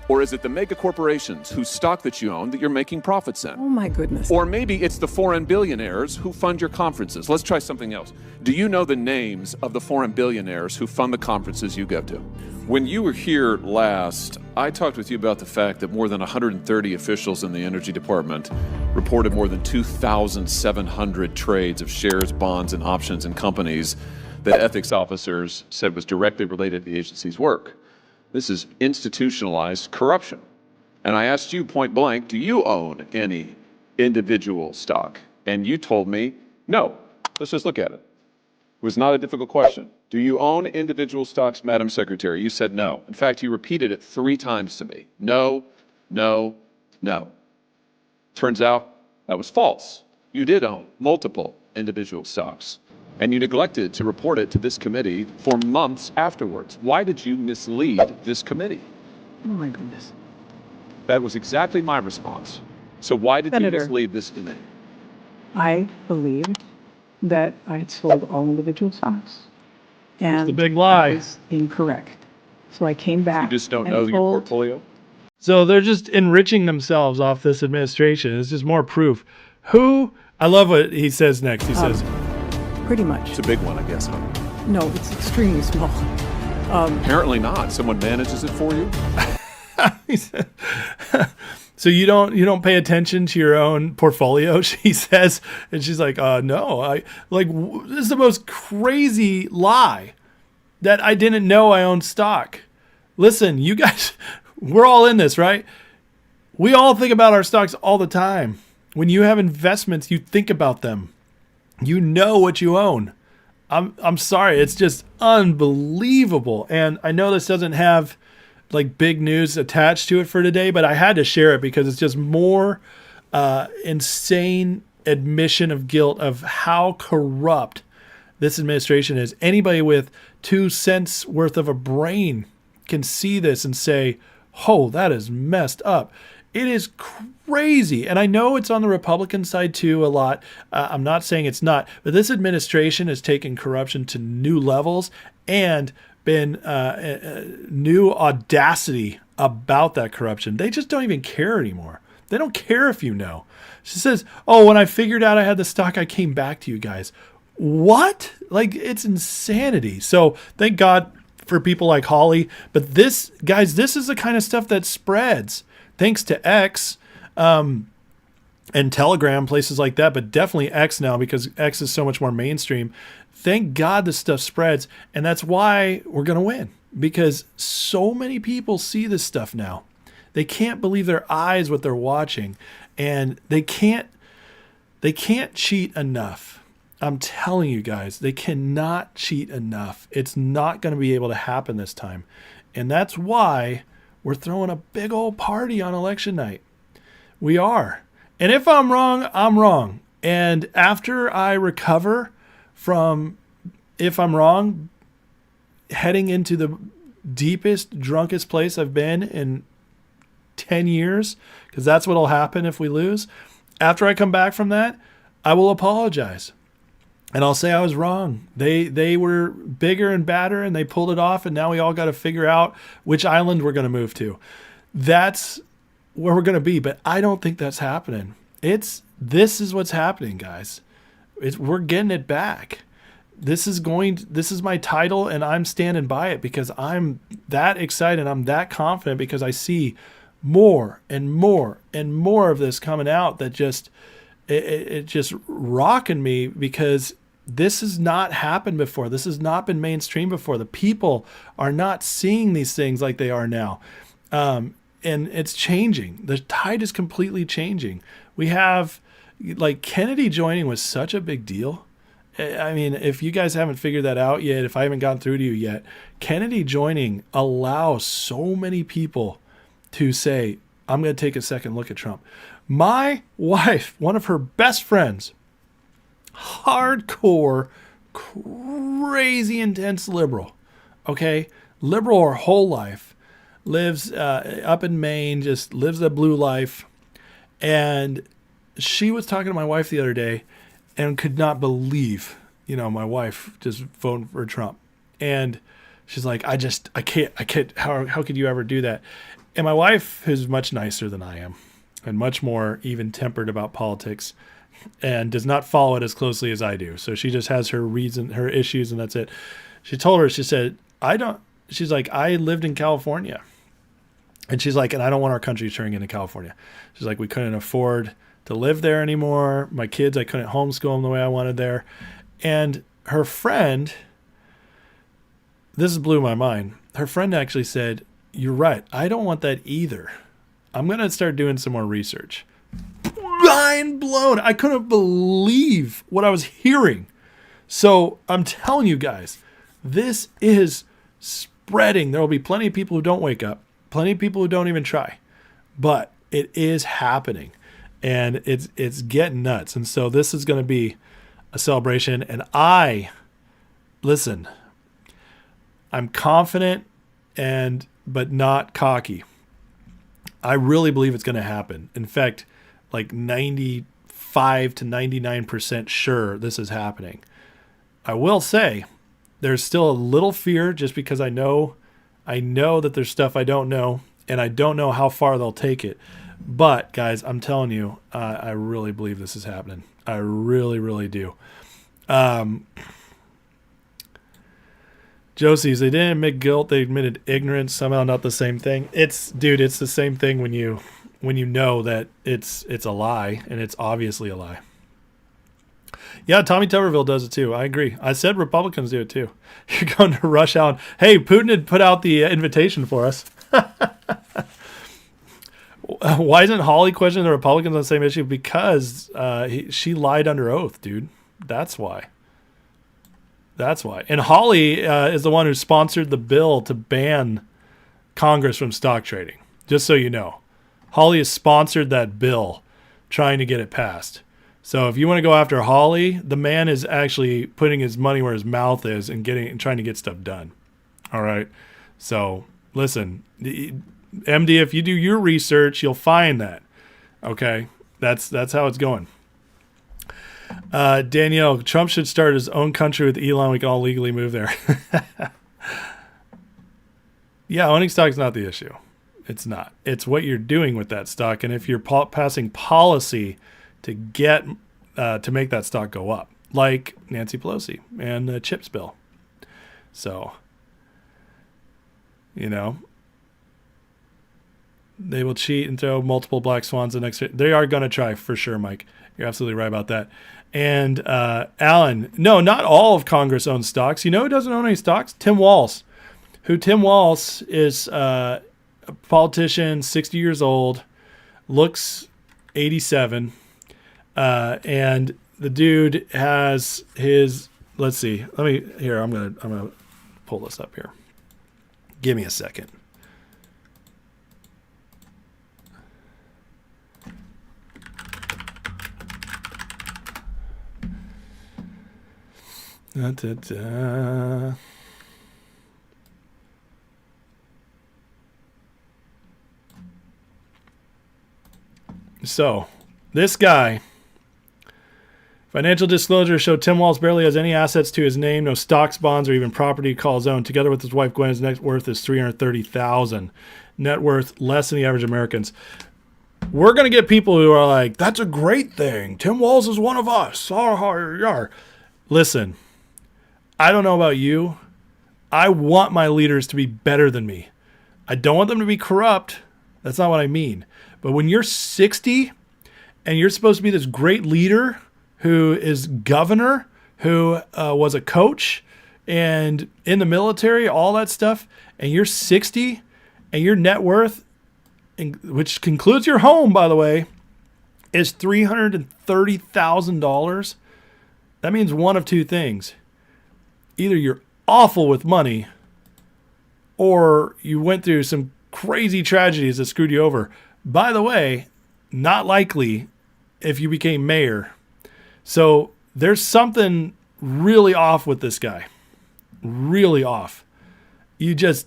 or is it the mega corporations whose stock that you own that you're making profits in? Oh my goodness. Or maybe it's the foreign billionaires who fund your conferences. Let's try something else. Do you know the names of the foreign billionaires who fund the conferences you go to? When you were here last, I talked with you about the fact that more than 130 officials in the energy department reported more than 2,700 trades of shares, bonds, and options in companies that ethics officers said was directly related to the agency's work. This is institutionalized corruption. And I asked you point blank, do you own any individual stock? And you told me, no. Let's just look at it. It was not a difficult question. Do you own individual stocks, Madam Secretary? You said no. In fact, you repeated it 3 times to me. No, no, no. Turns out that was false. You did own multiple individual stocks. And you neglected to report it to this committee for months afterwards. Why did you mislead this committee? Oh my goodness. That was exactly my response. So why did Senator, you mislead this committee? I believed that I had sold all individual stocks. And the big lie. that was incorrect. So I came back. You just don't and know your told- portfolio? So they're just enriching themselves off this administration. It's just more proof. I love what he says next. He says, Pretty much. It's a big one, I guess. Huh? No, it's extremely small. Apparently not. Someone manages it for you? he said, So you don't pay attention to your own portfolio, she says, and she's like, no, this is the most crazy lie that I didn't know I owned stock. Listen, you guys, we're all in this, right? We all think about our stocks all the time. When you have investments, you think about them. You know what you own. I'm sorry, it's just unbelievable. And I know this doesn't have like big news attached to it for today, but I had to share it because it's just more insane admission of guilt of how corrupt this administration is. Anybody with 2 cents worth of a brain can see this and say, oh, that is messed up. It is crazy. And I know it's on the Republican side too a lot. I'm not saying it's not, but this administration has taken corruption to new levels and been new audacity about that corruption. They just don't even care anymore. They don't care if you know. She says, oh, when I figured out I had the stock, I came back to you guys. What? Like, it's insanity. So thank God for people like Holly. But this, guys, this is the kind of stuff that spreads. Thanks to X and Telegram, places like that, but definitely X now because X is so much more mainstream. Thank God this stuff spreads, and that's why we're going to win because so many people see this stuff now. They can't believe their eyes what they're watching, and they can't cheat enough. I'm telling you guys, they cannot cheat enough. It's not going to be able to happen this time, and that's why we're throwing a big old party on election night. We are. And if I'm wrong, I'm wrong. And after I recover from, if I'm wrong, heading into the deepest, drunkest place I've been in 10 years, because that's what'll happen if we lose. After I come back from that, I will apologize. And I'll say I was wrong. They were bigger and badder and they pulled it off. And now we all got to figure out which island we're going to move to. That's where we're going to be. But I don't think that's happening. This is what's happening, guys. We're getting it back. This is my title and I'm standing by it because I'm that excited. I'm that confident because I see more and more and more of this coming out that it just rocking me because this has not happened before. This has not been mainstream before. The people are not seeing these things like they are now. And it's changing. The tide is completely changing. We have, like, Kennedy joining was such a big deal. I mean, if you guys haven't figured that out yet, if I haven't gotten through to you yet, Kennedy joining allows so many people to say, I'm going to take a second look at Trump. My wife, one of her best friends, hardcore, crazy intense liberal, okay? Liberal her whole life, lives up in Maine, just lives a blue life. And she was talking to my wife the other day and could not believe, my wife just voting for Trump. And she's like, I can't, how could you ever do that? And my wife, who's much nicer than I am and much more even-tempered about politics and does not follow it as closely as I do. So she just has her issues, and that's it. She said, she's like, I lived in California. And she's like, and I don't want our country turning into California. She's like, we couldn't afford to live there anymore. My kids, I couldn't homeschool them the way I wanted there. And her friend, this blew my mind. Her friend actually said, you're right. I don't want that either. I'm going to start doing some more research. Mind blown. I couldn't believe what I was hearing. So I'm telling you guys, this is spreading. There will be plenty of people who don't wake up, plenty of people who don't even try, but it is happening and it's getting nuts. And so this is going to be a celebration. And I'm confident but not cocky. I really believe it's going to happen. In fact, like 95 to 99% sure this is happening. I will say there's still a little fear just because I know that there's stuff I don't know, and I don't know how far they'll take it. But guys, I'm telling you, I really believe this is happening. I really, really do. Josie's, they didn't admit guilt, they admitted ignorance. Somehow not the same thing. It's the same thing when you when you know that it's a lie, and it's obviously a lie. Yeah, Tommy Tuberville does it too. I agree. I said Republicans do it too. You're going to rush out. Hey, Putin had put out the invitation for us. Why isn't Holly questioning the Republicans on the same issue? Because she lied under oath, dude. That's why. That's why. And Holly is the one who sponsored the bill to ban Congress from stock trading. Just so you know. Holly has sponsored that bill trying to get it passed. So if you want to go after Holly, the man is actually putting his money where his mouth is and trying to get stuff done. All right. So listen, MD, if you do your research, you'll find that. Okay. That's how it's going. Danielle, Trump should start his own country with Elon. We can all legally move there. Yeah, owning stock is not the issue. It's not. It's what you're doing with that stock, and if you're passing policy to get to make that stock go up, like Nancy Pelosi and the chips bill. So, you know, they will cheat and throw multiple black swans the next year. They are going to try for sure, Mike. You're absolutely right about that. And Alan, no, not all of Congress owns stocks. You know who doesn't own any stocks? Tim Walz. Tim Walz is a politician, 60 years old, looks 87. And the dude has his, let's see, I'm going to pull this up here. Give me a second. So, this guy, financial disclosure showed Tim Walz barely has any assets to his name, no stocks, bonds, or even property to call his own. Together with his wife Gwen, his net worth is $330,000. Net worth less than the average Americans. We're going to get people who are like, that's a great thing. Tim Walz is one of us. Listen, I don't know about you. I want my leaders to be better than me. I don't want them to be corrupt. That's not what I mean. But when you're 60 and you're supposed to be this great leader who is governor, who was a coach and in the military, all that stuff, and you're 60 and your net worth, which concludes your home, by the way, is $330,000, that means one of two things. Either you're awful with money or you went through some crazy tragedies that screwed you over. By the way, not likely if you became mayor. So there's something really off with this guy. Really off. You could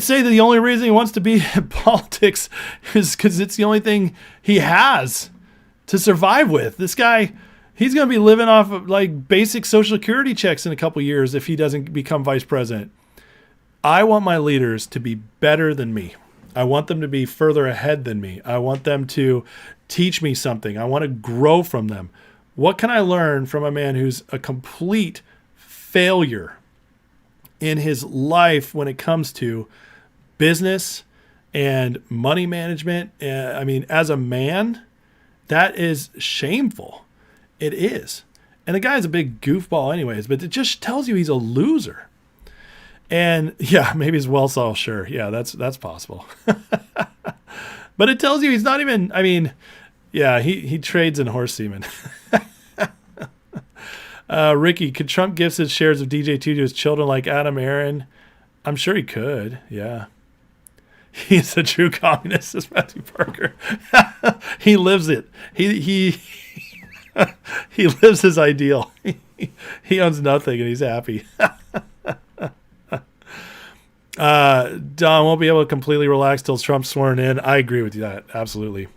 say that the only reason he wants to be in politics is because it's the only thing he has to survive with. This guy, he's going to be living off of like basic Social Security checks in a couple years if he doesn't become vice president. I want my leaders to be better than me. I want them to be further ahead than me. I want them to teach me something. I want to grow from them. What can I learn from a man who's a complete failure in his life when it comes to business and money management? As a man, that is shameful. It is. And the guy's a big goofball anyways, but it just tells you he's a loser. And yeah, maybe his well saw, sure. Yeah, that's possible. But it tells you he's not even, he trades in horse semen. Ricky, could Trump give his shares of DJ2 to his children like Adam Aaron? I'm sure he could, yeah. He's a true communist, says Matthew Parker. He lives it. He lives his ideal. He owns nothing and he's happy. Don won't be able to completely relax till Trump's sworn in. I agree with you that. Absolutely.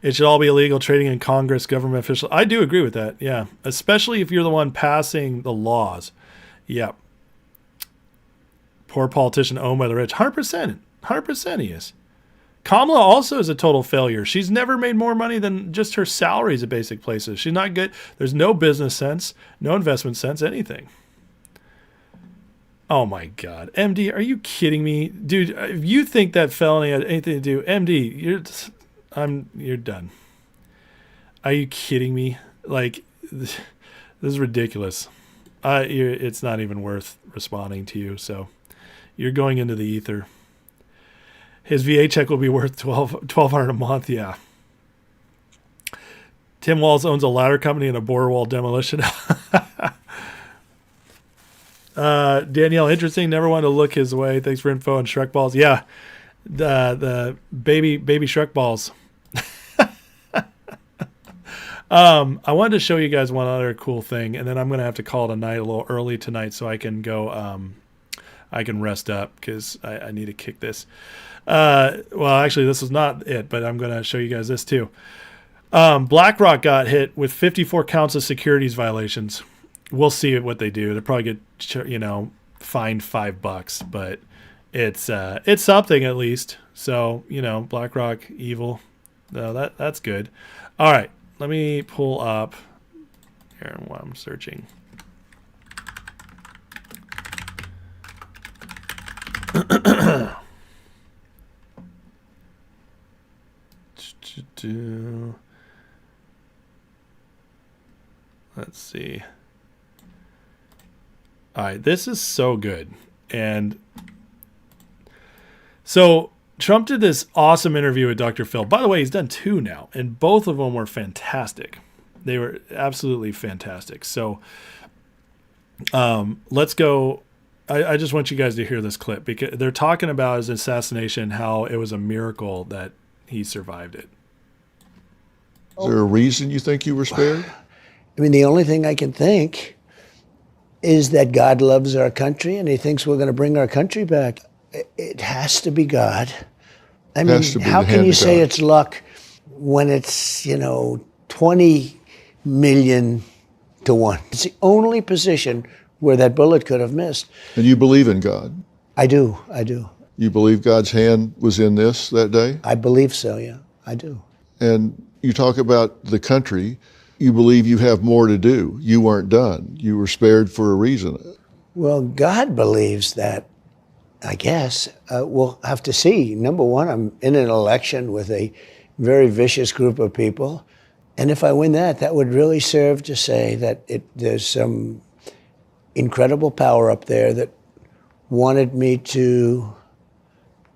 It should all be illegal trading in Congress, government officials. I do agree with that. Yeah. Especially if you're the one passing the laws. Yeah. Poor politician owned by the rich. 100%. 100% he is. Kamala also is a total failure. She's never made more money than just her salaries at basic places. She's not good. There's no business sense, no investment sense, anything. Oh my God, MD, are you kidding me, dude? If you think that felony had anything to do, MD, you're done. Are you kidding me? Like, this is ridiculous. It's not even worth responding to you. So, you're going into the ether. His VA check will be worth $1,200 a month. Yeah. Tim Walz owns a ladder company and a border wall demolition. Danielle, interesting. Never wanted to look his way. Thanks for info on Shrek balls. Yeah, the baby Shrek balls. I wanted to show you guys one other cool thing, and then I'm gonna have to call it a night a little early tonight so I can go. I can rest up because I need to kick this. Well, actually, this is not it, but I'm gonna show you guys this too. BlackRock got hit with 54 counts of securities violations. We'll see what they do. They'll probably get, fined $5, but it's something at least. So, BlackRock evil. No, that's good. All right, let me pull up here while I'm searching. Let's see. All right, this is so good. And so Trump did this awesome interview with Dr. Phil. By the way, he's done 2 now, and both of them were fantastic. They were absolutely fantastic. So let's go. I just want you guys to hear this clip because they're talking about his assassination, how it was a miracle that he survived it. Is there a reason you think you were spared? I mean, the only thing I can think is that God loves our country and he thinks we're going to bring our country back. It has to be God. I mean, how can you say it's luck when it's, 20 million to 1? It's the only position where that bullet could have missed. And you believe in God? I do. You believe God's hand was in this that day? I believe so, yeah, I do. And you talk about the country. You believe you have more to do. You weren't done. You were spared for a reason. Well, God believes that, I guess. We'll have to see. Number one, I'm in an election with a very vicious group of people. And if I win that would really serve to say that there's some incredible power up there that wanted me to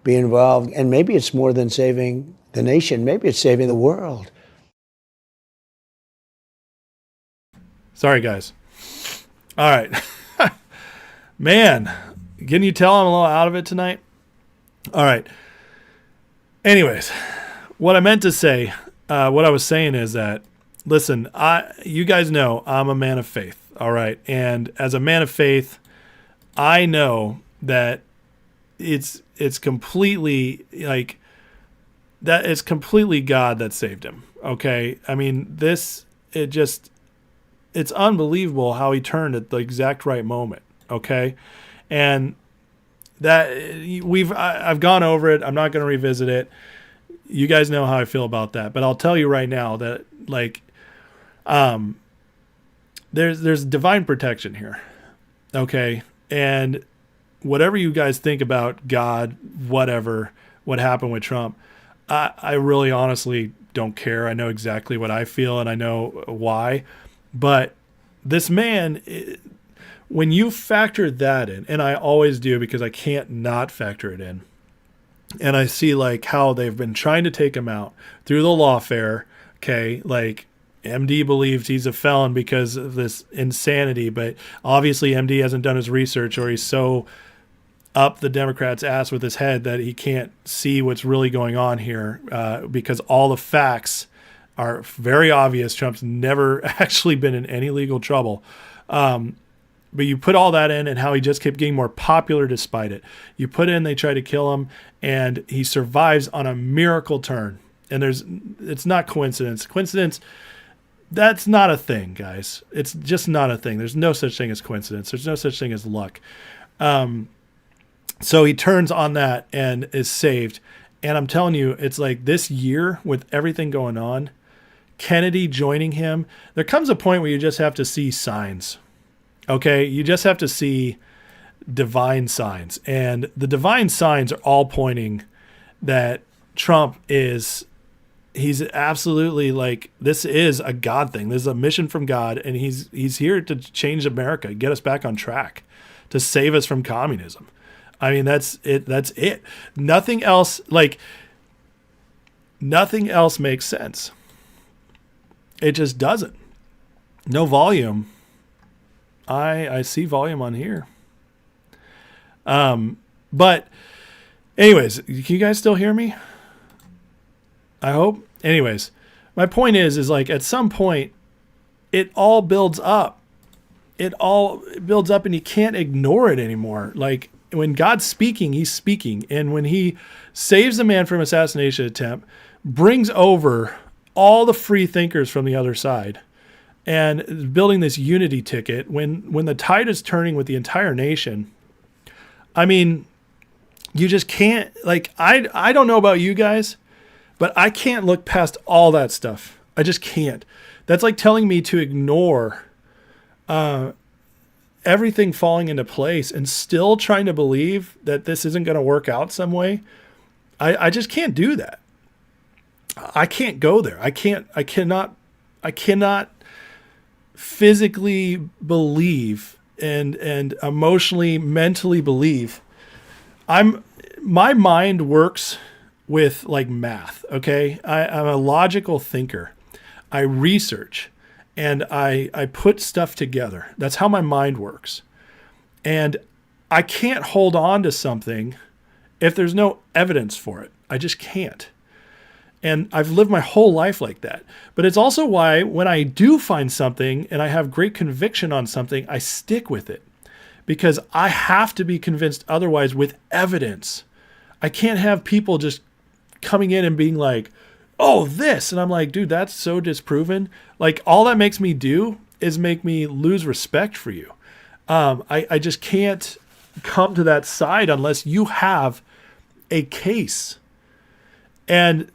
be involved. And maybe it's more than saving the nation. Maybe it's saving the world. Sorry, guys. All right. Man, can you tell I'm a little out of it tonight? All right. Anyways, what I meant to say, what I was saying is that, listen, you guys know I'm a man of faith, all right? And as a man of faith, I know that it's completely like that. It's completely God that saved him. Okay. I mean, it's unbelievable how he turned at the exact right moment. Okay. And that I've gone over it. I'm not going to revisit it. You guys know how I feel about that, but I'll tell you right now that there's divine protection here. Okay. And whatever you guys think about God, what happened with Trump, I really honestly don't care. I know exactly what I feel and I know why. But this man, when you factor that in, and I always do because I can't not factor it in, and I see how they've been trying to take him out through the lawfare, okay, MD believes he's a felon because of this insanity, but obviously MD hasn't done his research or he's so up the Democrats' ass with his head that he can't see what's really going on here because all the facts are very obvious. Trump's never actually been in any legal trouble. But you put all that in and how he just kept getting more popular despite it. You put in they try to kill him and he survives on a miracle turn. And it's not coincidence. Coincidence, that's not a thing, guys. It's just not a thing. There's no such thing as coincidence. There's no such thing as luck. So he turns on that and is saved. And I'm telling you, it's like this year with everything going on, Kennedy joining him, there comes a point where you just have to see signs. Okay, you just have to see divine signs. And the divine signs are all pointing that Trump he's absolutely like, this is a God thing. This is a mission from God, and he's here to change America, get us back on track, to save us from communism. I mean, that's it. That's it. Nothing else makes sense. It just doesn't. No volume. I see volume on here. But anyways, can you guys still hear me? I hope. Anyways, my point is like at some point it all builds up. It all builds up and you can't ignore it anymore. Like when God's speaking, he's speaking. And when he saves the man from assassination attempt, brings over all the free thinkers from the other side, and building this unity ticket, when the tide is turning with the entire nation, I mean, you just can't, like, I don't know about you guys, but I can't look past all that stuff. I just can't. That's like telling me to ignore everything falling into place and still trying to believe that this isn't going to work out some way. I just can't do that. I can't go there. I cannot physically believe and emotionally, mentally believe. My mind works with like math. Okay. I'm a logical thinker. I research and I put stuff together. That's how my mind works. And I can't hold on to something if there's no evidence for it. I just can't. And I've lived my whole life like that. But it's also why when I do find something and I have great conviction on something, I stick with it, because I have to be convinced otherwise with evidence. I can't have people just coming in and being like, oh, this. And I'm like, dude, that's so disproven. Like all that makes me do is make me lose respect for you. I just can't come to that side unless you have a case. And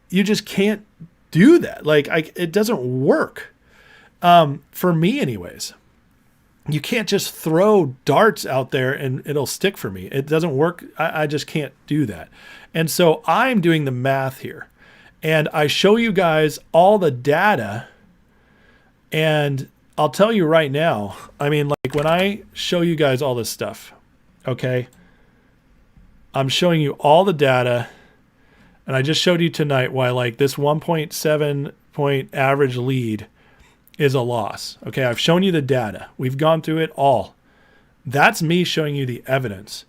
you just can't do that. Like it doesn't work. For me anyways. You can't just throw darts out there and it'll stick for me. It doesn't work. I just can't do that. And so I'm doing the math here. And I show you guys all the data. And I'll tell you right now, I mean, like when I show you guys all this stuff, okay, I'm showing you all the data. And I just showed you tonight why like this 1.7 point average lead is a loss. Okay, I've shown you the data. We've gone through it all. That's me showing you the evidence.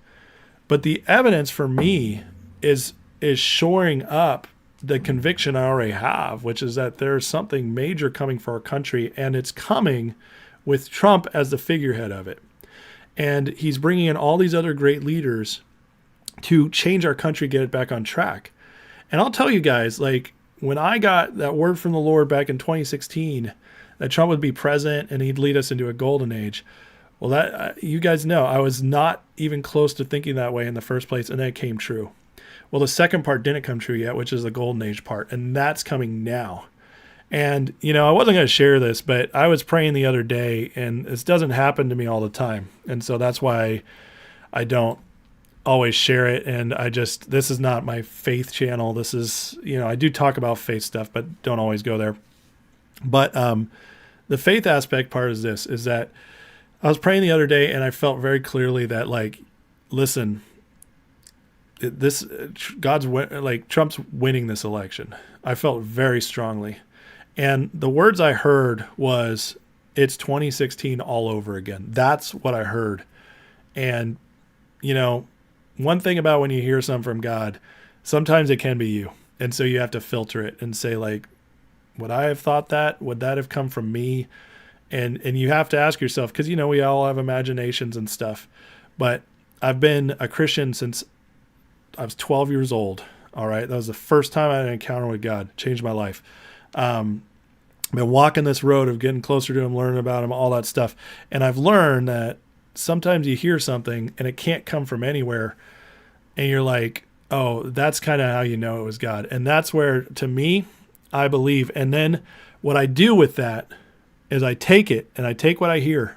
But the evidence for me is shoring up the conviction I already have, which is that there's something major coming for our country, and it's coming with Trump as the figurehead of it. And he's bringing in all these other great leaders to change our country, get it back on track. And I'll tell you guys, like when I got that word from the Lord back in 2016 that Trump would be president and he'd lead us into a golden age, well, that you guys know I was not even close to thinking that way in the first place, and then it came true. Well, the second part didn't come true yet, which is the golden age part, and that's coming now. And, you know, I wasn't going to share this, but I was praying the other day, and this doesn't happen to me all the time. And so that's why I don't always share it. And this is not my faith channel. This is, you know, I do talk about faith stuff, but don't always go there. But the faith aspect part is this, is that I was praying the other day and I felt very clearly that, like, listen, Trump's winning this election. I felt very strongly. And the words I heard was, it's 2016 all over again. That's what I heard. And, you know, one thing about when you hear something from God, sometimes it can be you. And so you have to filter it and say, like, would I have thought that? Would that have come from me? And you have to ask yourself, because, you know, we all have imaginations and stuff. But I've been a Christian since I was 12 years old. All right. That was the first time I had an encounter with God. Changed my life. I've been walking this road of getting closer to him, learning about him, all that stuff. And I've learned that sometimes you hear something and it can't come from anywhere. And you're like, oh, that's kind of how you know it was God. And that's where, to me, I believe. And then what I do with that is I take it and I take what I hear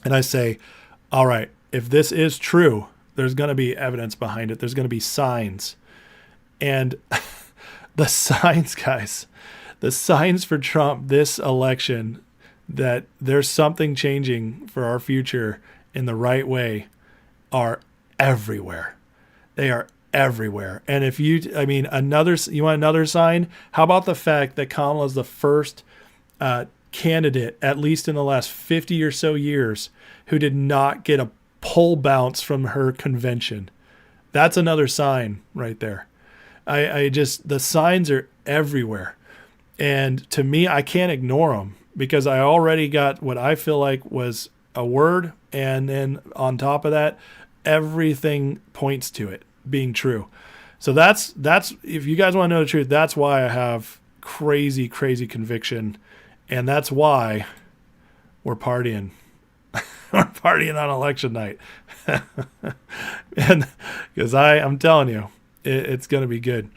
and I say, all right, if this is true, there's going to be evidence behind it. There's going to be signs. And the signs, guys, the signs for Trump this election that there's something changing for our future in the right way are everywhere. They are everywhere. And if you want another sign? How about the fact that Kamala is the first candidate, at least in the last 50 or so years, who did not get a poll bounce from her convention? That's another sign right there. The signs are everywhere. And to me, I can't ignore them because I already got what I feel like was a word. And then on top of that, everything points to it being true. So that's if you guys want to know the truth, that's why I have crazy conviction. And that's why we're partying. We're partying on election night. And because I'm telling you, it's going to be good.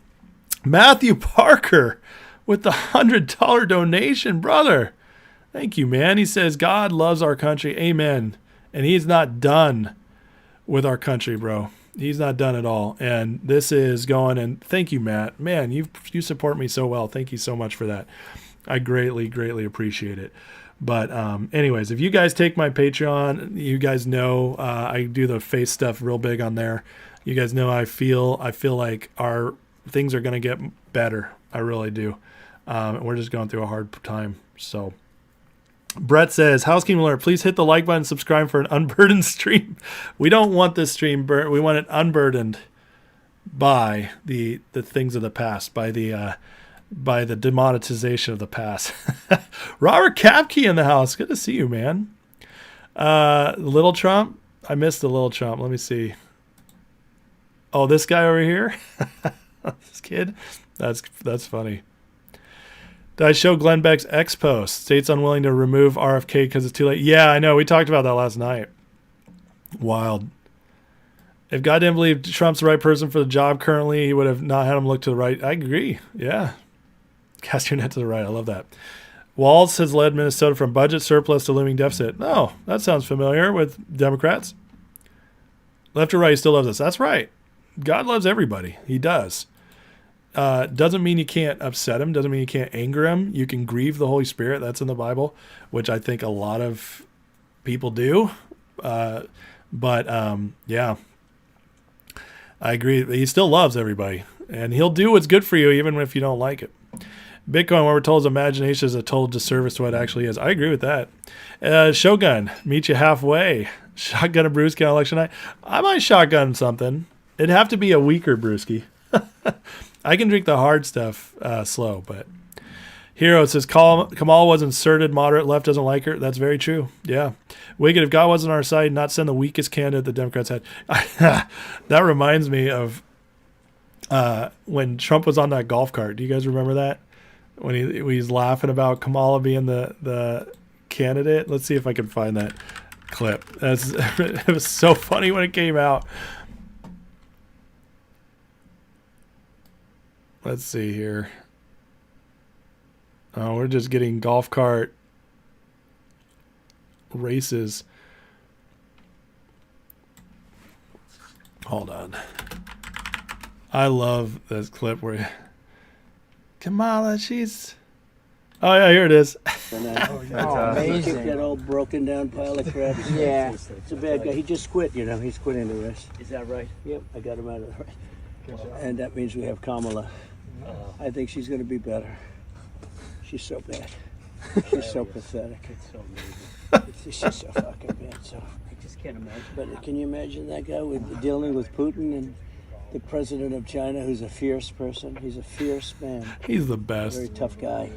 Matthew Parker with the $100 donation, brother. Thank you, man. He says, God loves our country. Amen. And he's not done with our country, bro. He's not done at all. And this is going, and thank you, Matt. Man, you support me so well. Thank you so much for that. I greatly appreciate it. But anyways, if you guys take my Patreon, you guys know I do the face stuff real big on there. You guys know I feel like our things are going to get better. I really do. We're just going through a hard time. So Brett says, housekeeping alert, please hit the like button, subscribe for an unburdened stream. We don't want this stream burnt. We want it unburdened by the things of the past, by the demonetization of the past. Robert Kapke in the house. Good to see you, man. Little Trump. I missed the little Trump. Let me see. Oh, this guy over here. This kid. That's funny. Did I show Glenn Beck's X post? State's unwilling to remove RFK because it's too late. Yeah, I know. We talked about that last night. Wild. If God didn't believe Trump's the right person for the job currently, he would have not had him look to the right. I agree. Yeah. Cast your net to the right. I love that. Walz has led Minnesota from budget surplus to looming deficit. Oh, that sounds familiar with Democrats. Left or right, he still loves us. That's right. God loves everybody. He does. Doesn't mean you can't upset him. Doesn't mean you can't anger him. You can grieve the Holy Spirit. That's in the Bible, which I think a lot of people do. Yeah, I agree. He still loves everybody, and he'll do what's good for you, even if you don't like it. Bitcoin, what we're told is imagination is a total disservice to what it actually is. I agree with that. Shogun, meet you halfway. Shotgun a brewski on election night. I might shotgun something. It'd have to be a weaker brewski. I can drink the hard stuff slow, but Hero says Kamala was inserted. Moderate left doesn't like her. That's very true. Yeah. Wicked, if God wasn't on our side, not send the weakest candidate the Democrats had. That reminds me of when Trump was on that golf cart. Do you guys remember that? When he's laughing about Kamala being the candidate. Let's see if I can find that clip. It was so funny when it came out. Let's see here. Oh, we're just getting golf cart races. Hold on. I love this clip where Kamala, she's... Oh, yeah, here it is. Amazing. That old broken down pile of crap. Yeah. It's a bad guy. He just quit, He's quitting the rest. Is that right? Yep, I got him out of the race. And that means we have Kamala. I think she's going to be better. She's so bad. She's so pathetic. It's so amazing. She's so fucking bad. So I just can't imagine. But can you imagine that guy dealing with Putin and the president of China, who's a fierce person? He's a fierce man. He's the best. Very tough guy.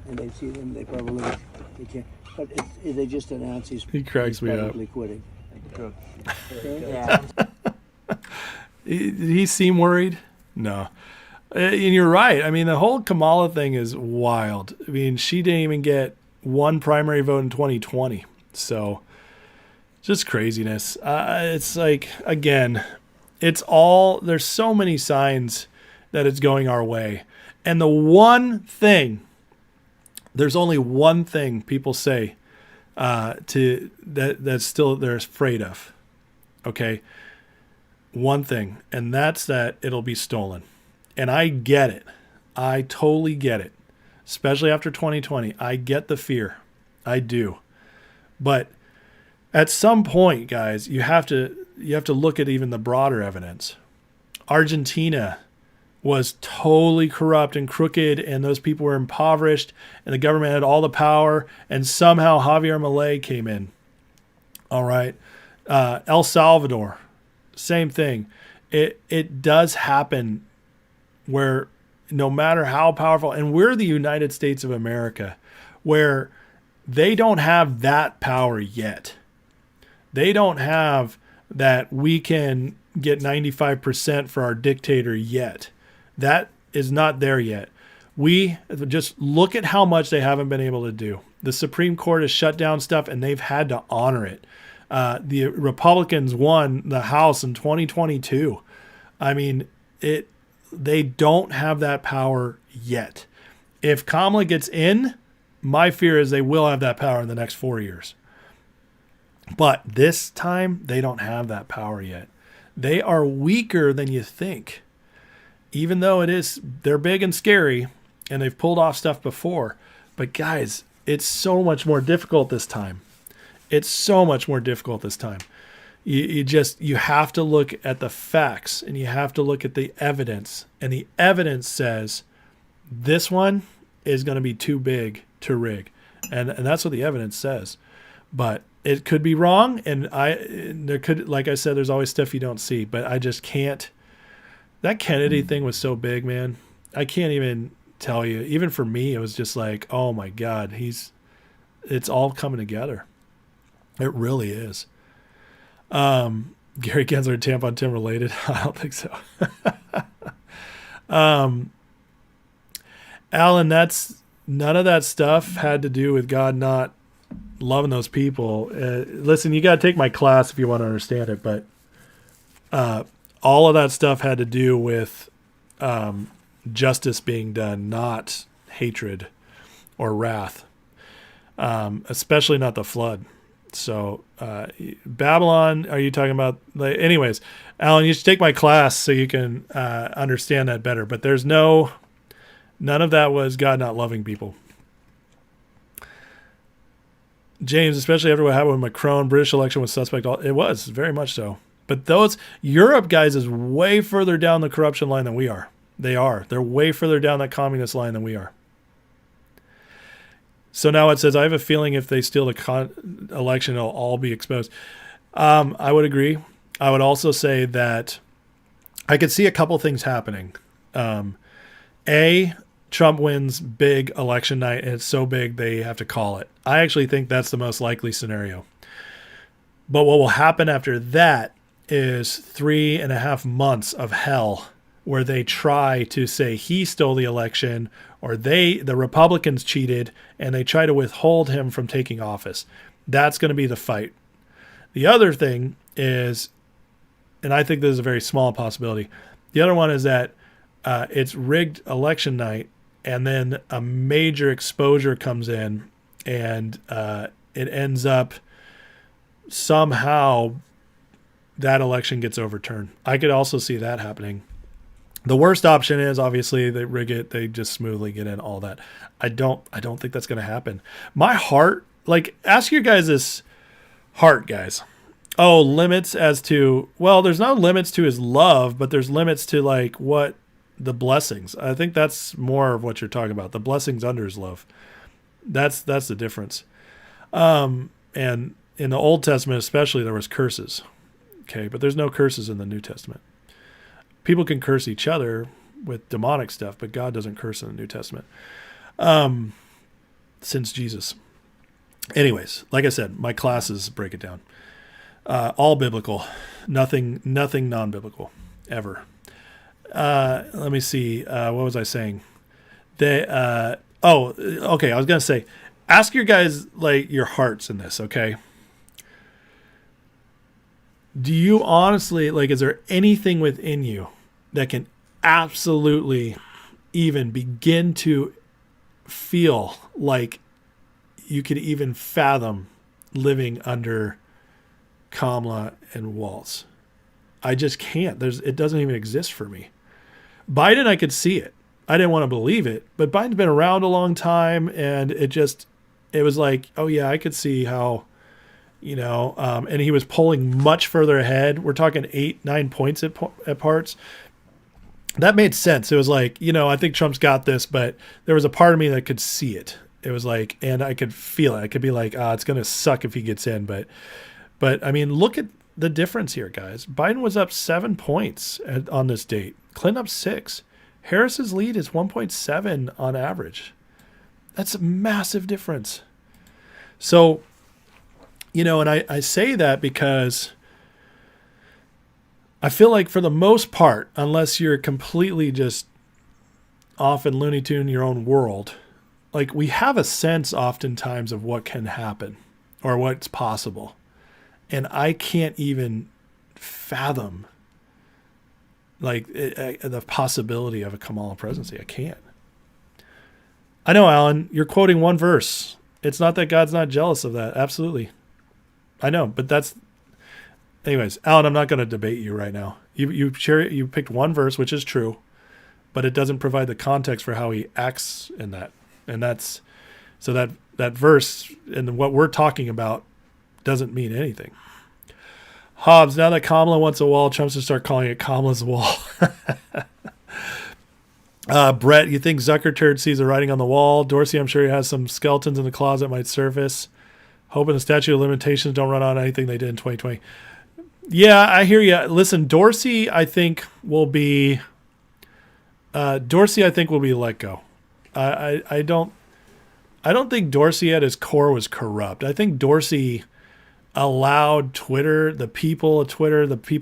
And they see him. They can't. But they just announced he's probably quitting. Good. Okay? Yeah. Did he seem worried? No. And you're right. I mean, the whole Kamala thing is wild. I mean, she didn't even get one primary vote in 2020. So, just craziness. It's like, again, there's so many signs that it's going our way. And there's only one thing people say that's still they're afraid of. okay? One thing, and that's that it'll be stolen. And I get it. I totally get it. Especially after 2020. I get the fear. I do. But at some point, guys, you have to look at even the broader evidence. Argentina was totally corrupt and crooked, and those people were impoverished, and the government had all the power, and somehow Javier Milei came in. All right. El Salvador, same thing. It does happen where no matter how powerful, and we're the United States of America, where they don't have that power yet. They don't have that we can get 95% for our dictator yet. That is not there yet. We just look at how much they haven't been able to do. The Supreme Court has shut down stuff, and they've had to honor it. The Republicans won the House in 2022. I mean, they don't have that power yet. If Kamala gets in, my fear is they will have that power in the next 4 years. But this time, they don't have that power yet. They are weaker than you think. Even though they're big and scary, and they've pulled off stuff before. But guys, it's so much more difficult this time. It's so much more difficult this time. You have to look at the facts, and you have to look at the evidence. And the evidence says this one is going to be too big to rig. And that's what the evidence says. But it could be wrong, and there could, like I said, there's always stuff you don't see, but I just can't. That Kennedy thing was so big, man. I can't even tell you. Even for me, it was just like, oh my God, it's all coming together. It really is. Gary Gensler and Tampon Tim related? I don't think so. Alan, none of that stuff had to do with God not loving those people. Listen, you got to take my class if you want to understand it, but all of that stuff had to do with justice being done, not hatred or wrath, especially not the flood. So Babylon, are you talking about? Anyways, Alan, you should take my class so you can understand that better. But there's none of that was God not loving people. James, especially after what happened with Macron, British election was suspect. It was very much so. But Europe, guys, is way further down the corruption line than we are. They're way further down that communist line than we are. So now it says, I have a feeling if they steal the election, it'll all be exposed. I would agree. I would also say that I could see a couple things happening. Trump wins big election night, and it's so big they have to call it. I actually think that's the most likely scenario. But what will happen after that is 3.5 months of hell where they try to say he stole the election or the Republicans cheated, and they try to withhold him from taking office. That's going to be the fight. The other thing is, and I think this is a very small possibility, the other one is that it's rigged election night, and then a major exposure comes in, and it ends up somehow that election gets overturned. I could also see that happening. The worst option is obviously they rig it, they just smoothly get in, all that. I don't think that's going to happen. My heart, ask your guys' heart, guys. Oh, limits as to, well, there's no limits to his love, but there's limits to what the blessings. I think that's more of what you're talking about. The blessings under his love. That's the difference. And in the Old Testament especially, there was curses. Okay, but there's no curses in the New Testament. People can curse each other with demonic stuff, but God doesn't curse in the New Testament. Since Jesus. Anyways, like I said, my classes break it down. All biblical. Nothing non-biblical. Ever. Let me see. What was I saying? Okay. I was going to say, ask your guys, your hearts in this, okay? Do you honestly, is there anything within you that can absolutely even begin to feel like you could even fathom living under Kamala, and Walz. I just can't. It doesn't even exist for me. Biden, I could see it. I didn't want to believe it, but Biden's been around a long time, and it was like, oh yeah, I could see how, and he was polling much further ahead. We're talking 8-9 points at parts. That made sense. It was like, I think Trump's got this, but there was a part of me that could see it. It was like, and I could feel it. I could be like, it's going to suck if he gets in. But I mean, look at the difference here, guys. Biden was up 7 points on this date. Clinton up 6. Harris's lead is 1.7 on average. That's a massive difference. So, and I say that because I feel like for the most part, unless you're completely just off in Looney Tune your own world, like we have a sense oftentimes of what can happen or what's possible. And I can't even fathom the possibility of a Kamala presidency. I can't. I know, Alan, you're quoting one verse. It's not that God's not jealous of that. Absolutely. I know, but anyways, Alan, I'm not going to debate you right now. You picked one verse, which is true, but it doesn't provide the context for how he acts in that. And so that verse and what we're talking about doesn't mean anything. Hobbs, now that Kamala wants a wall, Trump should start calling it Kamala's wall. Brett, you think Zucker turd sees the writing on the wall? Dorsey, I'm sure he has some skeletons in the closet might surface. Hoping the statute of limitations don't run on anything they did in 2020. Yeah, I hear you. Listen, Dorsey, I think will be let go. I don't think Dorsey at his core was corrupt. I think Dorsey allowed Twitter, the people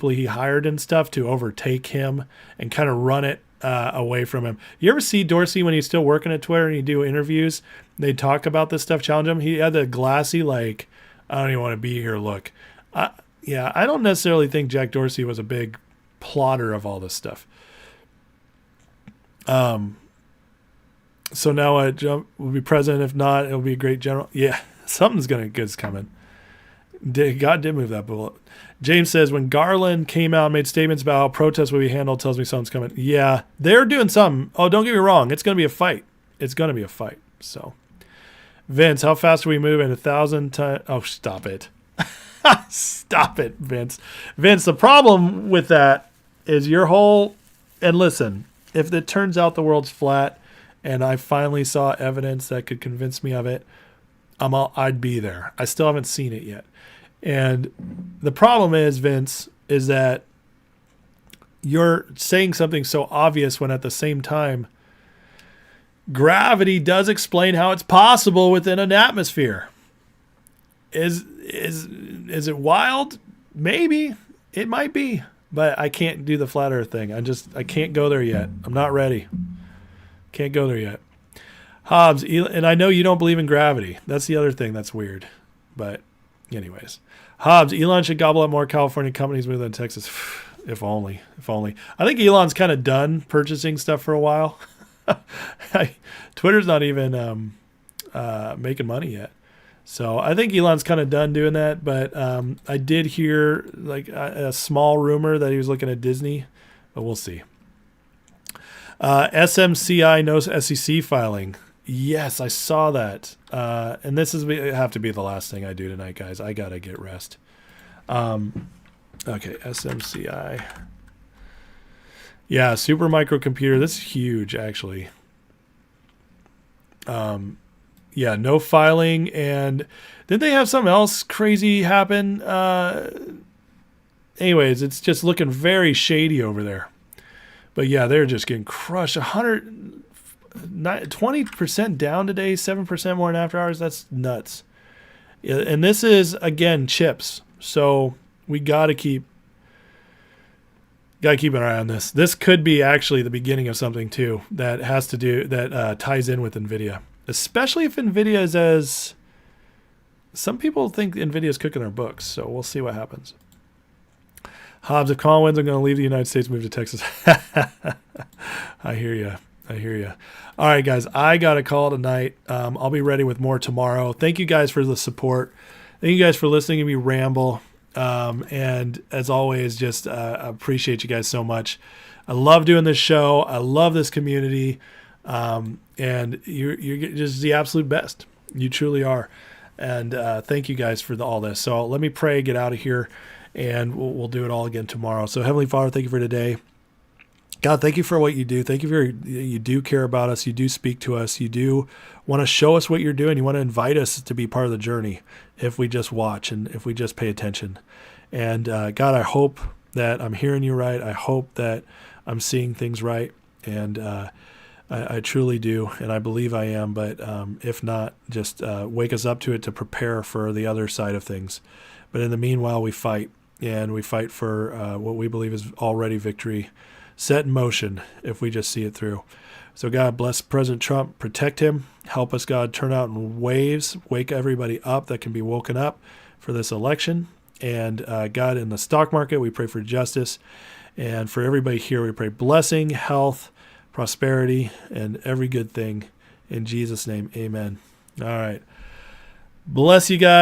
he hired and stuff, to overtake him and kind of run it away from him. You ever see Dorsey when he's still working at Twitter and he'd do interviews? They talk about this stuff, challenge him. He had the glassy, like, I don't even want to be here look. I don't necessarily think Jack Dorsey was a big plotter of all this stuff. So now Trump will be president. If not, it'll be a great general. Yeah, something's good's coming. God did move that bullet. James says, when Garland came out and made statements about how protests will be handled, tells me something's coming. Yeah, they're doing something. Oh, don't get me wrong. It's going to be a fight. So, Vince, how fast are we moving? 1,000 times? Oh, stop it. Stop it, Vince. Vince, the problem with that is and listen, if it turns out the world's flat and I finally saw evidence that could convince me of it, I'd be there. I still haven't seen it yet. And the problem is, Vince, is that you're saying something so obvious when at the same time, gravity does explain how it's possible within an atmosphere. Is it wild? Maybe. It might be. But I can't do the flat earth thing. I can't go there yet. I'm not ready. Can't go there yet. Hobbs, and I know you don't believe in gravity. That's the other thing that's weird. But anyways. Hobbs, Elon should gobble up more California companies more than Texas. If only. I think Elon's kind of done purchasing stuff for a while. Twitter's not even making money yet. So I think Elon's kind of done doing that. But I did hear like a small rumor that he was looking at Disney. But we'll see. SMCI no SEC filing. Yes, I saw that. And this have to be the last thing I do tonight, guys. I got to get rest. Okay, SMCI. Yeah, super microcomputer. That's huge, actually. Yeah, no filing. And didn't they have something else crazy happen? Anyways, it's just looking very shady over there. But yeah, they're just getting crushed. 20% down today, 7% more in after hours. That's nuts. And this is, again, chips. So we got to keep an eye on this. This could be actually the beginning of something too that ties in with Nvidia, especially if Nvidia is as some people think Nvidia is cooking their books. So we'll see what happens. Hobbs, if Kamala wins, I'm going to leave the United States, move to Texas. I hear you. All right, guys, I got a call tonight. I'll be ready with more tomorrow. Thank you guys for the support. Thank you guys for listening to me ramble. And as always, just appreciate you guys so much. I love doing this show. I love this community. And you're just the absolute best. You truly are. And thank you guys for all this. So let me pray, get out of here, and we'll do it all again tomorrow. So Heavenly Father, thank you for today. God, thank you for what you do. Thank you for you do care about us. You do speak to us. You do want to show us what you're doing. You want to invite us to be part of the journey if we just watch and if we just pay attention. And God, I hope that I'm hearing you right. I hope that I'm seeing things right. And I truly do, and I believe I am. But if not, just wake us up to it to prepare for the other side of things. But in the meanwhile, we fight, and we fight for what we believe is already victory set in motion if we just see it through. So God, bless President Trump, protect him, help us, God, turn out in waves, wake everybody up that can be woken up for this election. And God, in the stock market, we pray for justice. And for everybody here, we pray blessing, health, prosperity, and every good thing. In Jesus' name, amen. All right. Bless you guys.